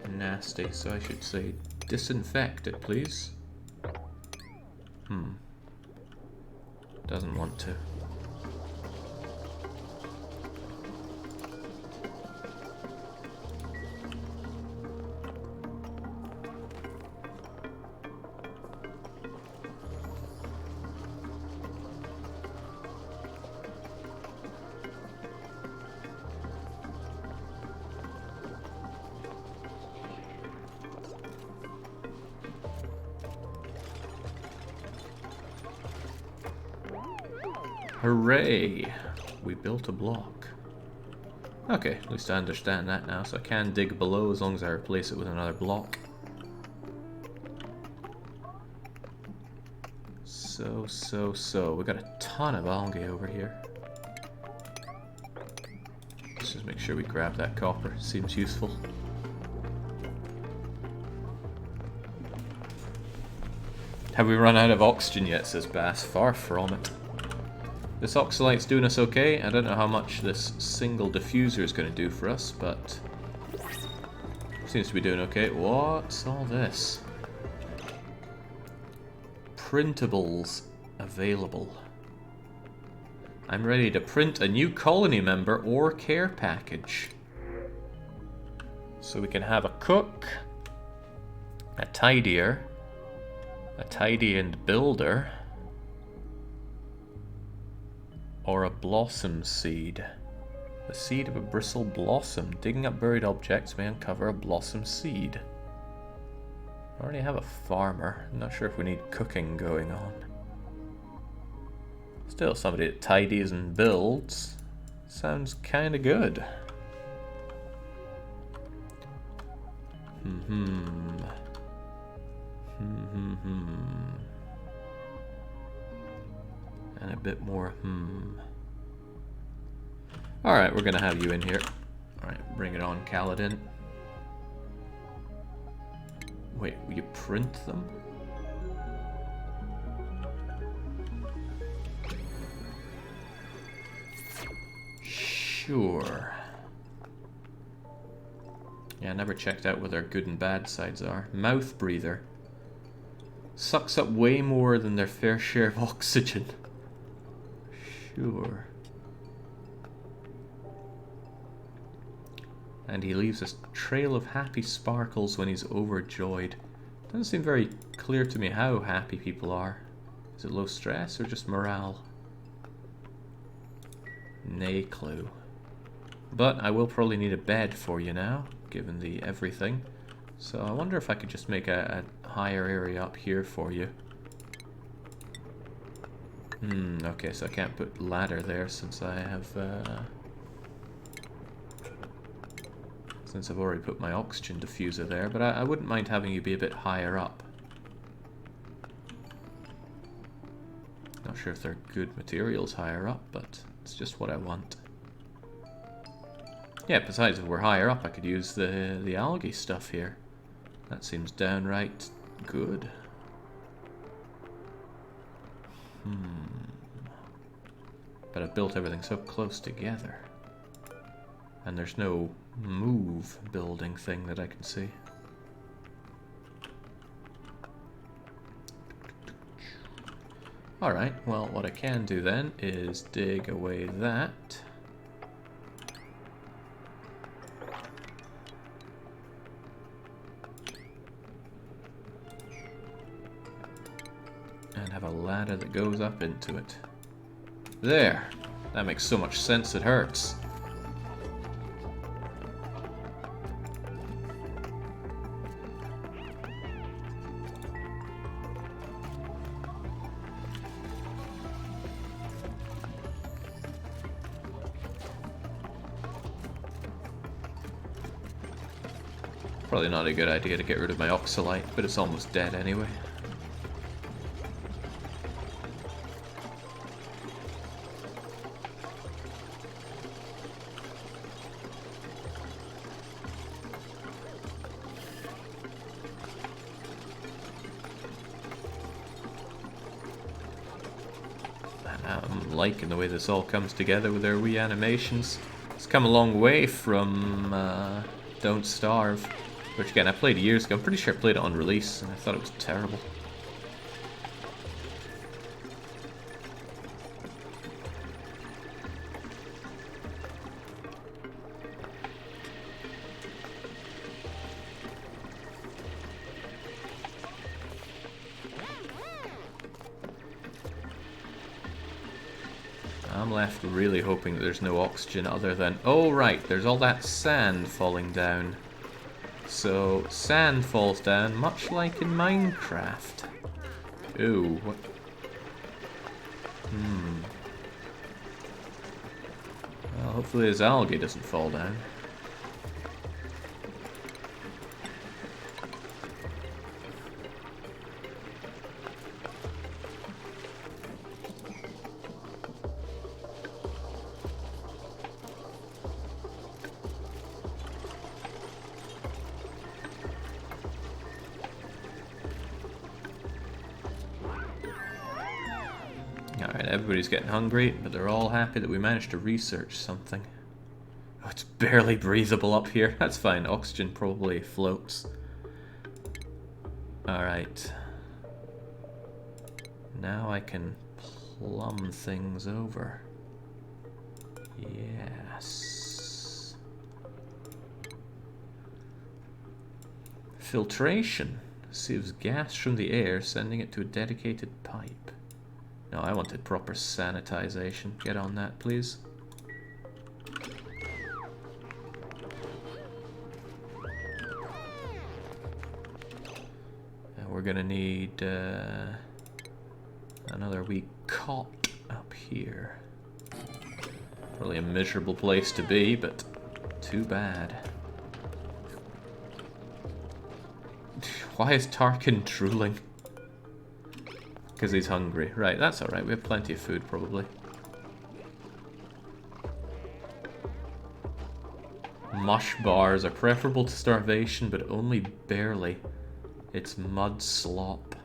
nasty, so I should say disinfect it, please. Doesn't want to. Hooray! We built a block. Okay, at least I understand that now, so I can dig below as long as I replace it with another block. So. We got a ton of algae over here. Let's just make sure we grab that copper. Seems useful. Have we run out of oxygen yet, says Bass. Far from it. This oxalite's doing us okay. I don't know how much this single diffuser is going to do for us, but seems to be doing okay. What's all this? Printables available. I'm ready to print a new colony member or care package. So we can have a cook, a tidier, a tidy and builder, or a blossom seed. The seed of a bristle blossom. Digging up buried objects may uncover a blossom seed. I already have a farmer. I'm not sure if we need cooking going on. Still, somebody that tidies and builds sounds kind of good. And a bit more Alright, we're gonna have you in here. Alright, bring it on, Kaladin. Wait, will you print them? Sure. Yeah, I never checked out what their good and bad sides are. Mouth breather. Sucks up way more than their fair share of oxygen. Sure. And he leaves a trail of happy sparkles when he's overjoyed. Doesn't seem very clear to me how happy people are. Is it low stress or just morale? Nay clue. But I will probably need a bed for you now, given the everything. So I wonder if I could just make a higher area up here for you. Okay, so I can't put ladder there since I have... since I've already put my oxygen diffuser there, but I wouldn't mind having you be a bit higher up. Not sure if they're good materials higher up, but it's just what I want. Yeah, besides, if we're higher up, I could use the algae stuff here. That seems downright good. But I've built everything so close together. And there's no move building thing that I can see. Alright, well, what I can do then is dig away that. And have a ladder that goes up into it. There! That makes so much sense it hurts. Probably not a good idea to get rid of my oxalite, but it's almost dead anyway. I'm liking the way this all comes together with their wee animations. It's come a long way from Don't Starve, which again I played years ago. I'm pretty sure I played it on release and I thought it was terrible. I'm left really hoping that there's no oxygen other than... Oh, right, there's all that sand falling down. So, sand falls down, much like in Minecraft. Ooh, what? Well, hopefully his algae doesn't fall down. Alright, everybody's getting hungry, but they're all happy that we managed to research something. Oh, it's barely breathable up here. That's fine, oxygen probably floats. Alright. Now I can plumb things over. Yes. Filtration. Sieves gas from the air, sending it to a dedicated pipe. No, I wanted proper sanitization. Get on that, please. And we're gonna need another wee cot up here. Probably a miserable place to be, but too bad. Why is Tarkin drooling? Because he's hungry. Right, that's alright. We have plenty of food, probably. Mush bars are preferable to starvation, but only barely. It's mud slop.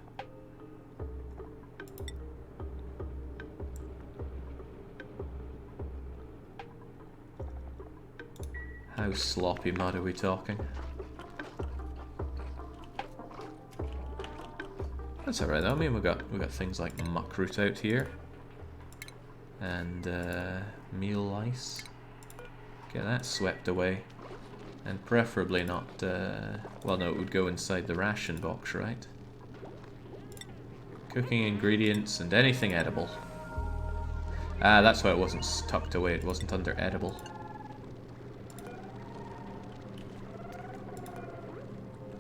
How sloppy mud are we talking? That's alright though. I mean, we got things like muckroot out here, and meal ice. Get that swept away, and preferably not. Well, no, it would go inside the ration box, right? Cooking ingredients and anything edible. Ah, that's why it wasn't tucked away. It wasn't under edible.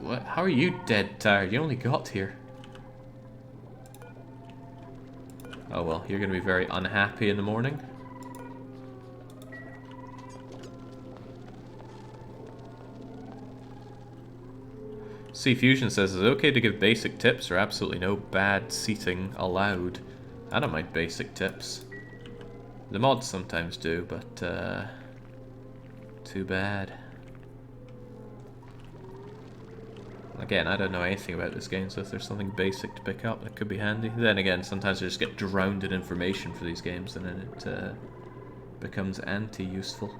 What? How are you dead tired? You only got here. Oh well, you're going to be very unhappy in the morning. C Fusion says, is it okay to give basic tips or absolutely no bad seating allowed? I don't mind basic tips. The mods sometimes do, but too bad. Again, I don't know anything about this game, so if there's something basic to pick up, that could be handy. Then again, sometimes I just get drowned in information for these games, and then it becomes anti-useful.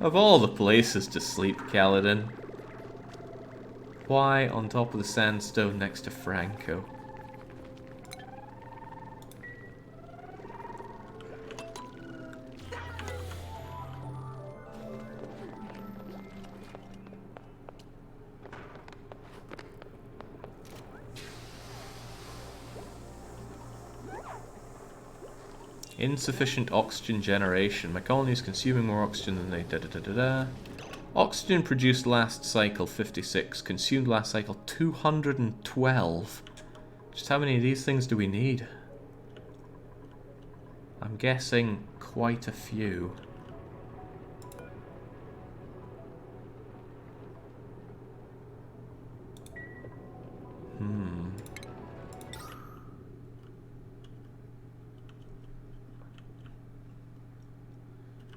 Of all the places to sleep, Kaladin, why on top of the sandstone next to Franco? Insufficient oxygen generation. My colony is consuming more oxygen than they da-da-da-da-da. Oxygen produced last cycle 56. Consumed last cycle 212. Just how many of these things do we need? I'm guessing quite a few.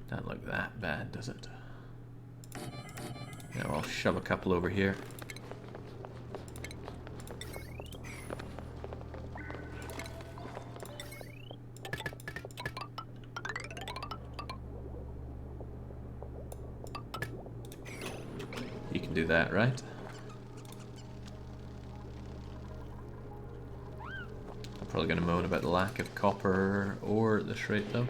Don't look that bad, does it? Yeah, I'll shove a couple over here. You can do that, right? I'm probably going to moan about the lack of copper ore at this rate, though.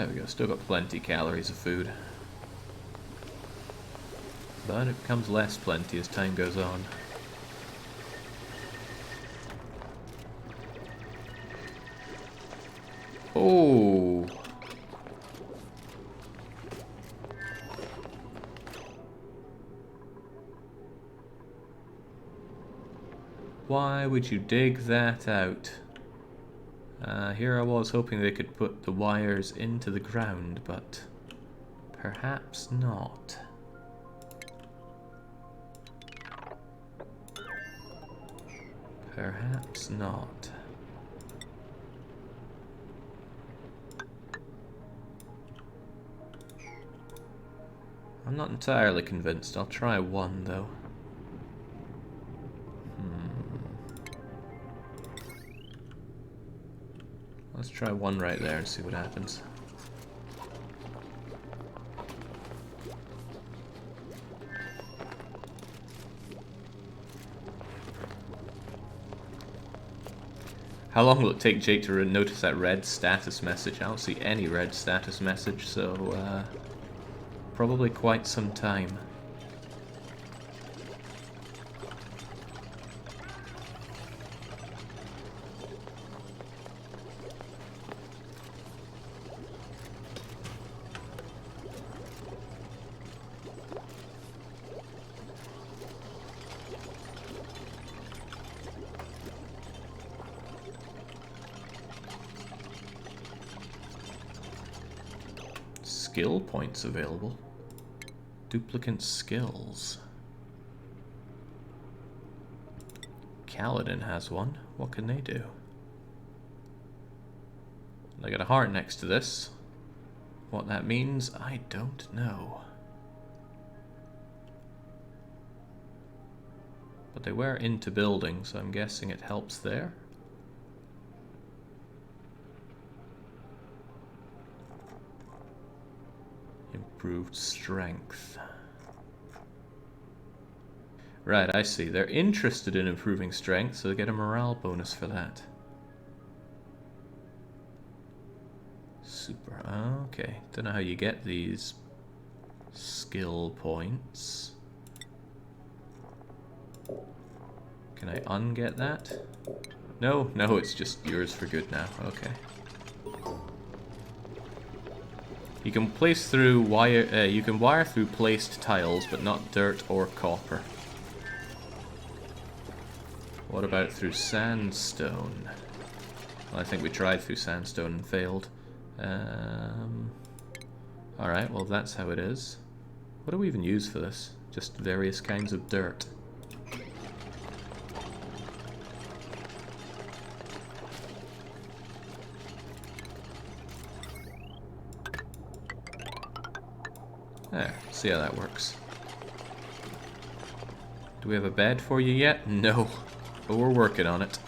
There we go, still got plenty calories of food. But it becomes less plenty as time goes on. Oh! Why would you dig that out? Here I was hoping they could put the wires into the ground, but perhaps not. Perhaps not. I'm not entirely convinced. I'll try one, though. Let's try one right there and see what happens. How long will it take Jake to notice that red status message? I don't see any red status message, so probably quite some time. Skill points available. Duplicate skills. Kaladin has one. What can they do? I got a heart next to this. What that means, I don't know. But they were into building, so I'm guessing it helps there. Improved strength. Right, I see. They're interested in improving strength, so they get a morale bonus for that. Super. Okay. Don't know how you get these skill points. Can I unget that? No, it's just yours for good now. Okay. You can place through wire. You can wire through placed tiles, but not dirt or copper. What about through sandstone? Well, I think we tried through sandstone and failed. Alright, well that's how it is. What do we even use for this? Just various kinds of dirt. There, see how that works. Do we have a bed for you yet? No, but we're working on it.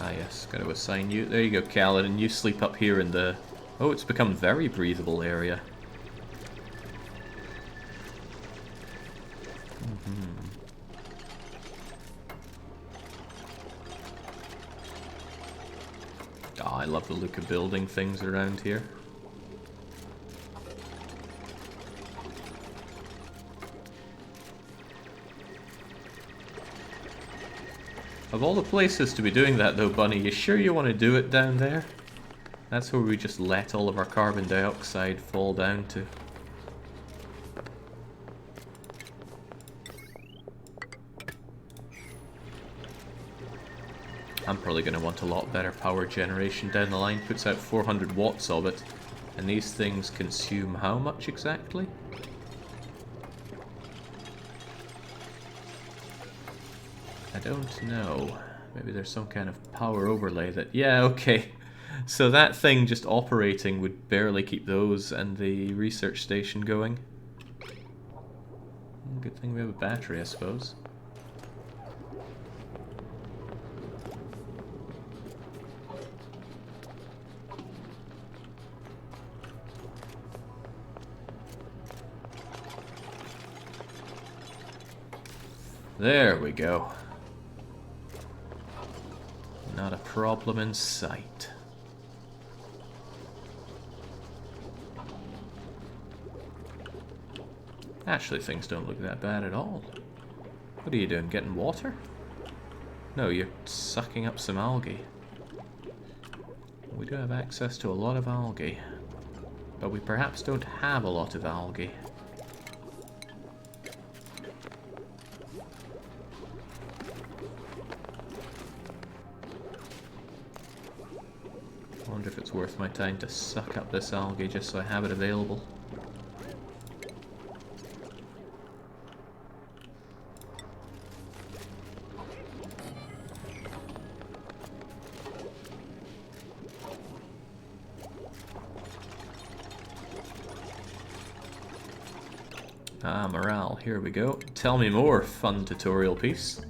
Ah yes, gotta assign you. There you go, Kaladin. You sleep up here in the... Oh, it's become very breathable area. Oh, I love the look of building things around here. Of all the places to be doing that though, Bunny, you sure you want to do it down there? That's where we just let all of our carbon dioxide fall down to. I'm probably going to want a lot better power generation down the line. Puts out 400 watts of it. And these things consume how much exactly? I don't know. Maybe there's some kind of power overlay that... Yeah, okay. So that thing just operating would barely keep those and the research station going. Good thing we have a battery, I suppose. There we go. Not a problem in sight. Actually, things don't look that bad at all. What are you doing, getting water? No, you're sucking up some algae. We do have access to a lot of algae, but we perhaps don't have a lot of algae. I wonder if it's worth my time to suck up this algae just so I have it available. Ah, morale, here we go. Tell me more, fun tutorial piece.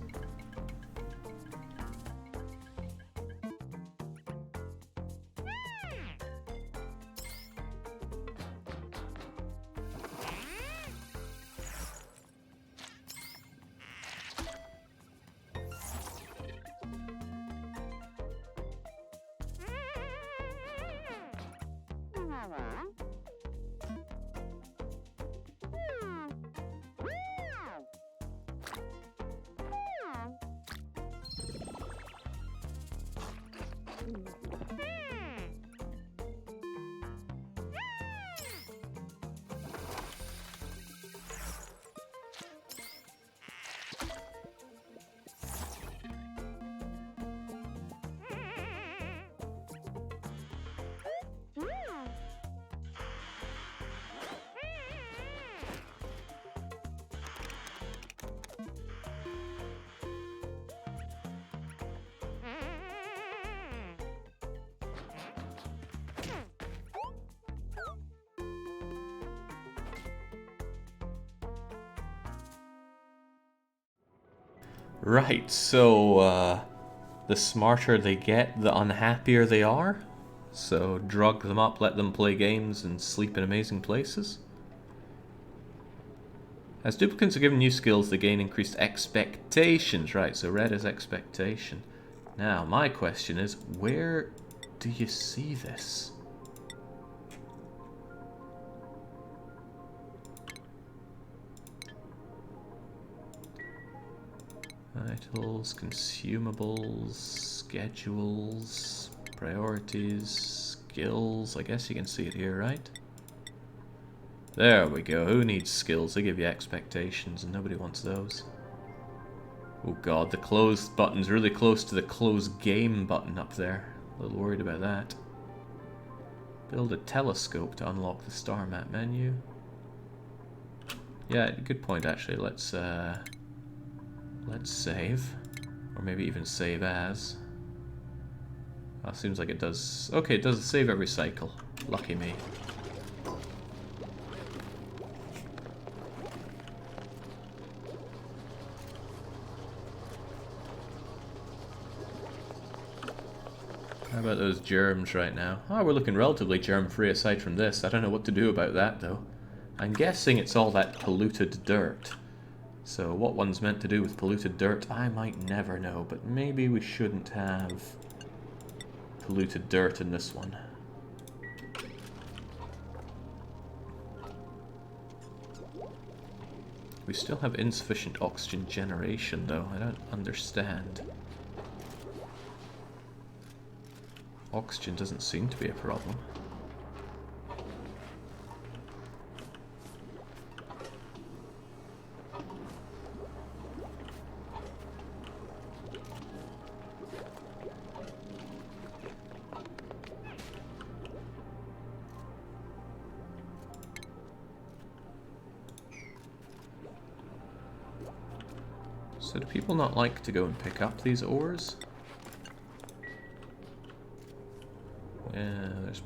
Right, so the smarter they get, the unhappier they are. So drug them up, let them play games, and sleep in amazing places. As duplicates are given new skills, they gain increased expectations. Right, so red is expectation. Now, my question is, where do you see this? Vitals, consumables, schedules, priorities, skills. I guess you can see it here, right? There we go. Who needs skills? They give you expectations and nobody wants those. Oh god, the close button's really close to the close game button up there. A little worried about that. Build a telescope to unlock the star map menu. Yeah, good point actually. Let's save. Or maybe even save as. Oh, seems like it does. Okay, it does save every cycle. Lucky me. How about those germs right now? Oh, we're looking relatively germ-free aside from this. I don't know what to do about that, though. I'm guessing it's all that polluted dirt. So what one's meant to do with polluted dirt, I might never know. But maybe we shouldn't have polluted dirt in this one. We still have insufficient oxygen generation, though. I don't understand. Oxygen doesn't seem to be a problem. So do people not like to go and pick up these ores? Yeah, there's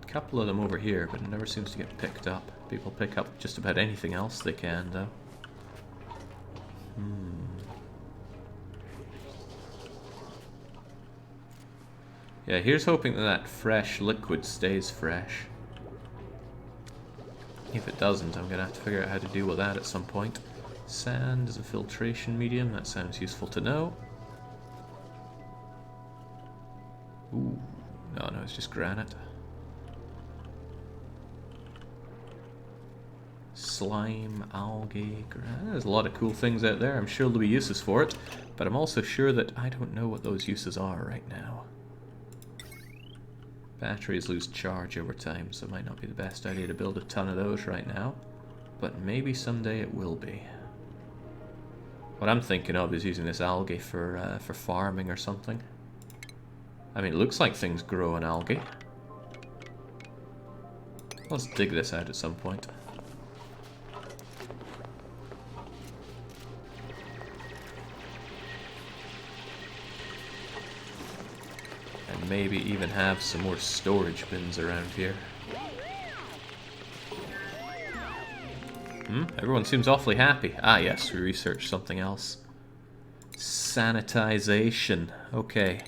a couple of them over here, but it never seems to get picked up. People pick up just about anything else they can, though. Yeah, here's hoping that that fresh liquid stays fresh. If it doesn't, I'm gonna have to figure out how to deal with that at some point. Sand is a filtration medium, that sounds useful to know. Ooh, no, it's just granite. Slime, algae, granite. There's a lot of cool things out there. I'm sure there'll be uses for it, but I'm also sure that I don't know what those uses are right now. Batteries lose charge over time, so it might not be the best idea to build a ton of those right now, but maybe someday it will be. What I'm thinking of is using this algae for farming or something. I mean, it looks like things grow in algae. Let's dig this out at some point. And maybe even have some more storage bins around here. Everyone seems awfully happy. Ah, yes, we researched something else. Sanitization. Okay.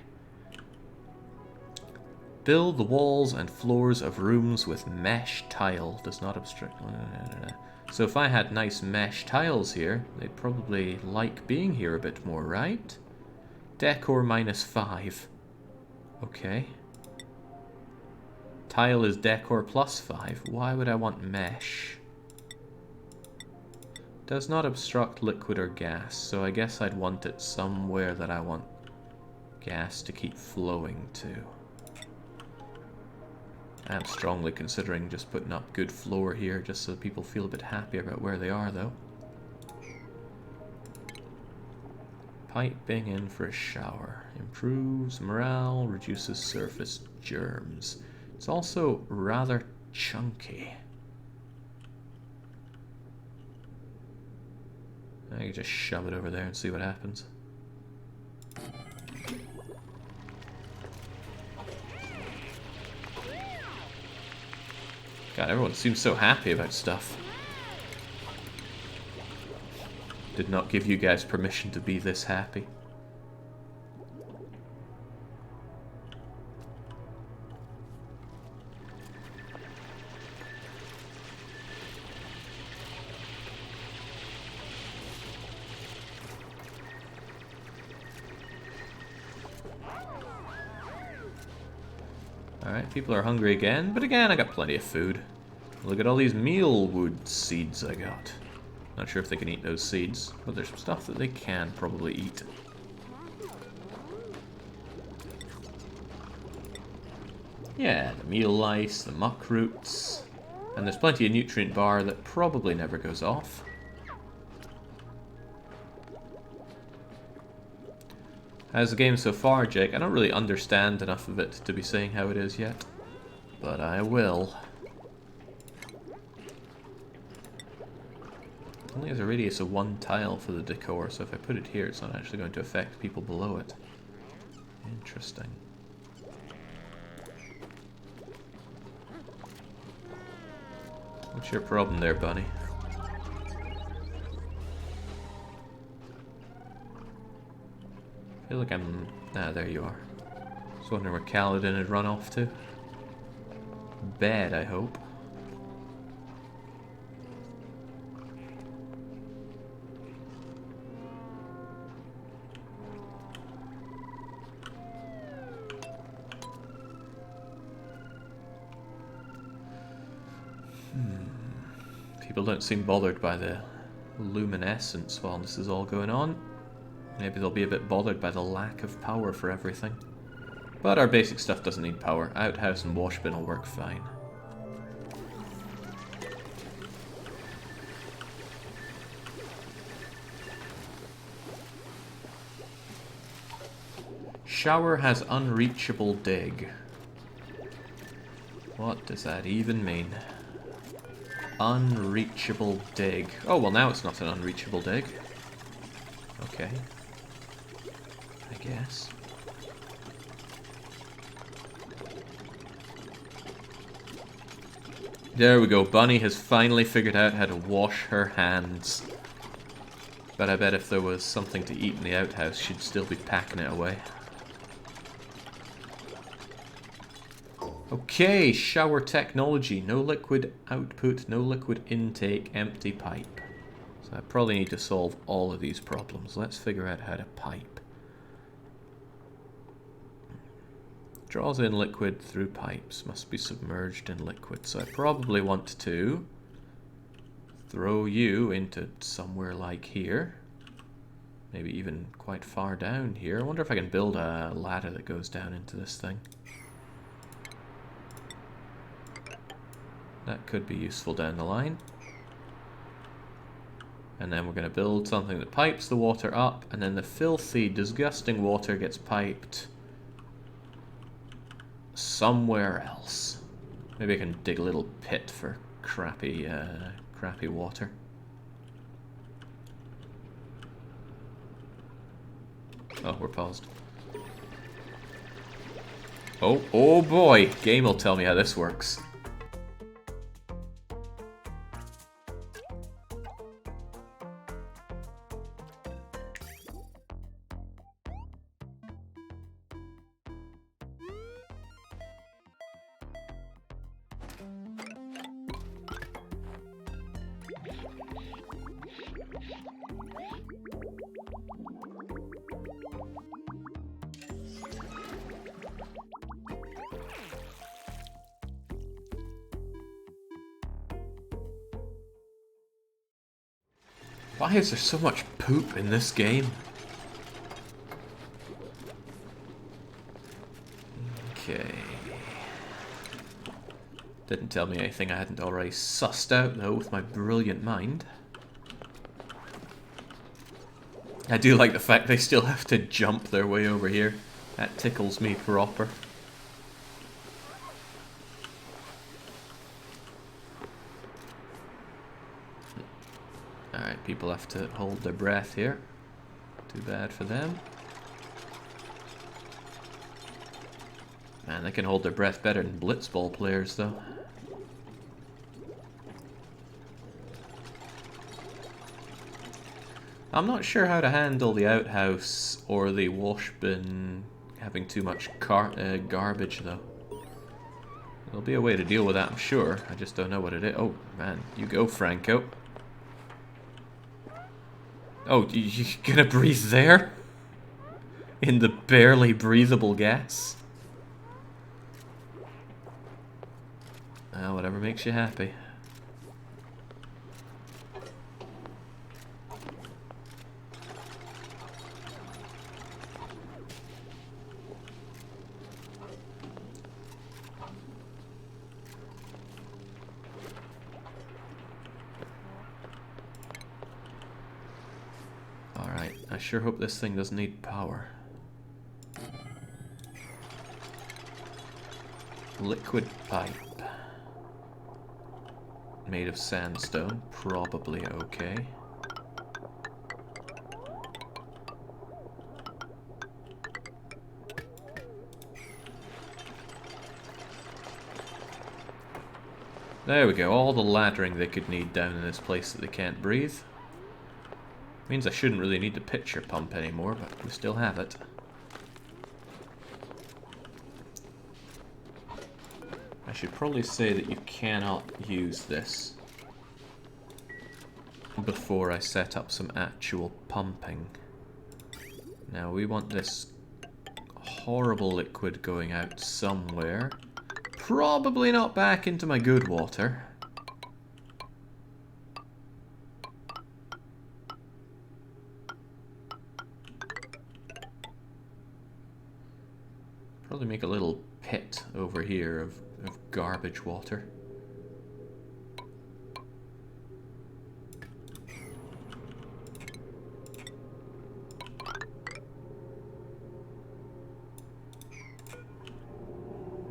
Build the walls and floors of rooms with mesh tile. Does not obstruct. So if I had nice mesh tiles here, they'd probably like being here a bit more, right? Decor -5. Okay. Tile is decor +5. Why would I want mesh? Does not obstruct liquid or gas, so I guess I'd want it somewhere that I want gas to keep flowing to. I'm strongly considering just putting up good floor here, just so people feel a bit happier about where they are, though. Piping in for a shower. Improves morale, reduces surface germs. It's also rather chunky. I can just shove it over there and see what happens. God, everyone seems so happy about stuff. Did not give you guys permission to be this happy. Alright, people are hungry again, but again I got plenty of food. Look at all these mealwood seeds I got. Not sure if they can eat those seeds, but there's some stuff that they can probably eat. Yeah, the meal lice, the muck roots, and there's plenty of nutrient bar that probably never goes off. How's the game so far, Jake? I don't really understand enough of it to be saying how it is yet, but I will. Only has a radius of 1 tile for the decor, so if I put it here, it's not actually going to affect people below it. Interesting. What's your problem there, bunny? I feel like I'm... Ah, there you are. I was wondering where Kaladin had run off to. Bed, I hope. People don't seem bothered by the luminescence while this is all going on. Maybe they'll be a bit bothered by the lack of power for everything. But our basic stuff doesn't need power. Outhouse and wash bin will work fine. Shower has unreachable dig. What does that even mean? Unreachable dig. Oh, well now it's not an unreachable dig. Okay. I guess. There we go. Bunny has finally figured out how to wash her hands. But I bet if there was something to eat in the outhouse, she'd still be packing it away. Okay, shower technology. No liquid output, no liquid intake, empty pipe. So I probably need to solve all of these problems. Let's figure out how to pipe. Draws in liquid through pipes. Must be submerged in liquid. So I probably want to throw you into somewhere like here. Maybe even quite far down here. I wonder if I can build a ladder that goes down into this thing. That could be useful down the line. And then we're going to build something that pipes the water up, and then the filthy, disgusting water gets piped somewhere else. Maybe I can dig a little pit for crappy water. Oh, we're paused. Oh boy! Game will tell me how this works. Why is there so much poop in this game? Okay. Didn't tell me anything I hadn't already sussed out, though, with my brilliant mind. I do like the fact they still have to jump their way over here. That tickles me proper. Alright, people have to hold their breath here. Too bad for them. Man, they can hold their breath better than blitzball players, though. I'm not sure how to handle the outhouse or the wash bin having too much garbage, though. There'll be a way to deal with that, I'm sure. I just don't know what it is. Oh, man. You go, Franco. Oh, you gonna breathe there? In the barely breathable gas? Whatever makes you happy. Alright, I sure hope this thing doesn't need power. Liquid pipe. Made of sandstone, probably okay. There we go, all the laddering they could need down in this place that they can't breathe. Means I shouldn't really need the pitcher pump anymore, but we still have it. I should probably say that you cannot use this before I set up some actual pumping. Now we want this horrible liquid going out somewhere. Probably not back into my good water. Probably make a little pit over here of garbage water.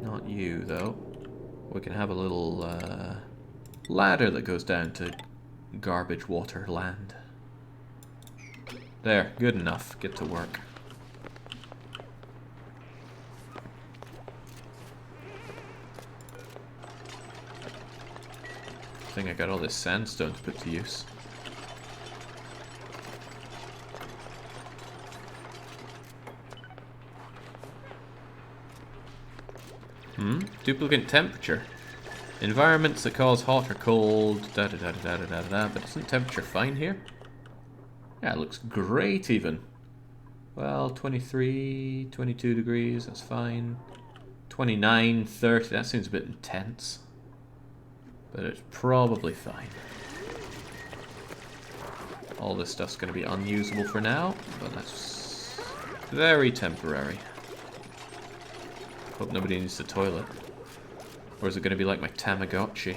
Not you, though. We can have a little ladder that goes down to garbage water land. There, good enough. Get to work. I think I got all this sandstone to put to use. Duplicate temperature. Environments that cause hot or cold, but isn't temperature fine here? Yeah, it looks great even. Well, 23, 22 degrees, that's fine. 29, 30, that seems a bit intense. But it's probably fine. All this stuff's going to be unusable for now, but that's very temporary. Hope nobody needs the toilet. Or is it going to be like my Tamagotchi?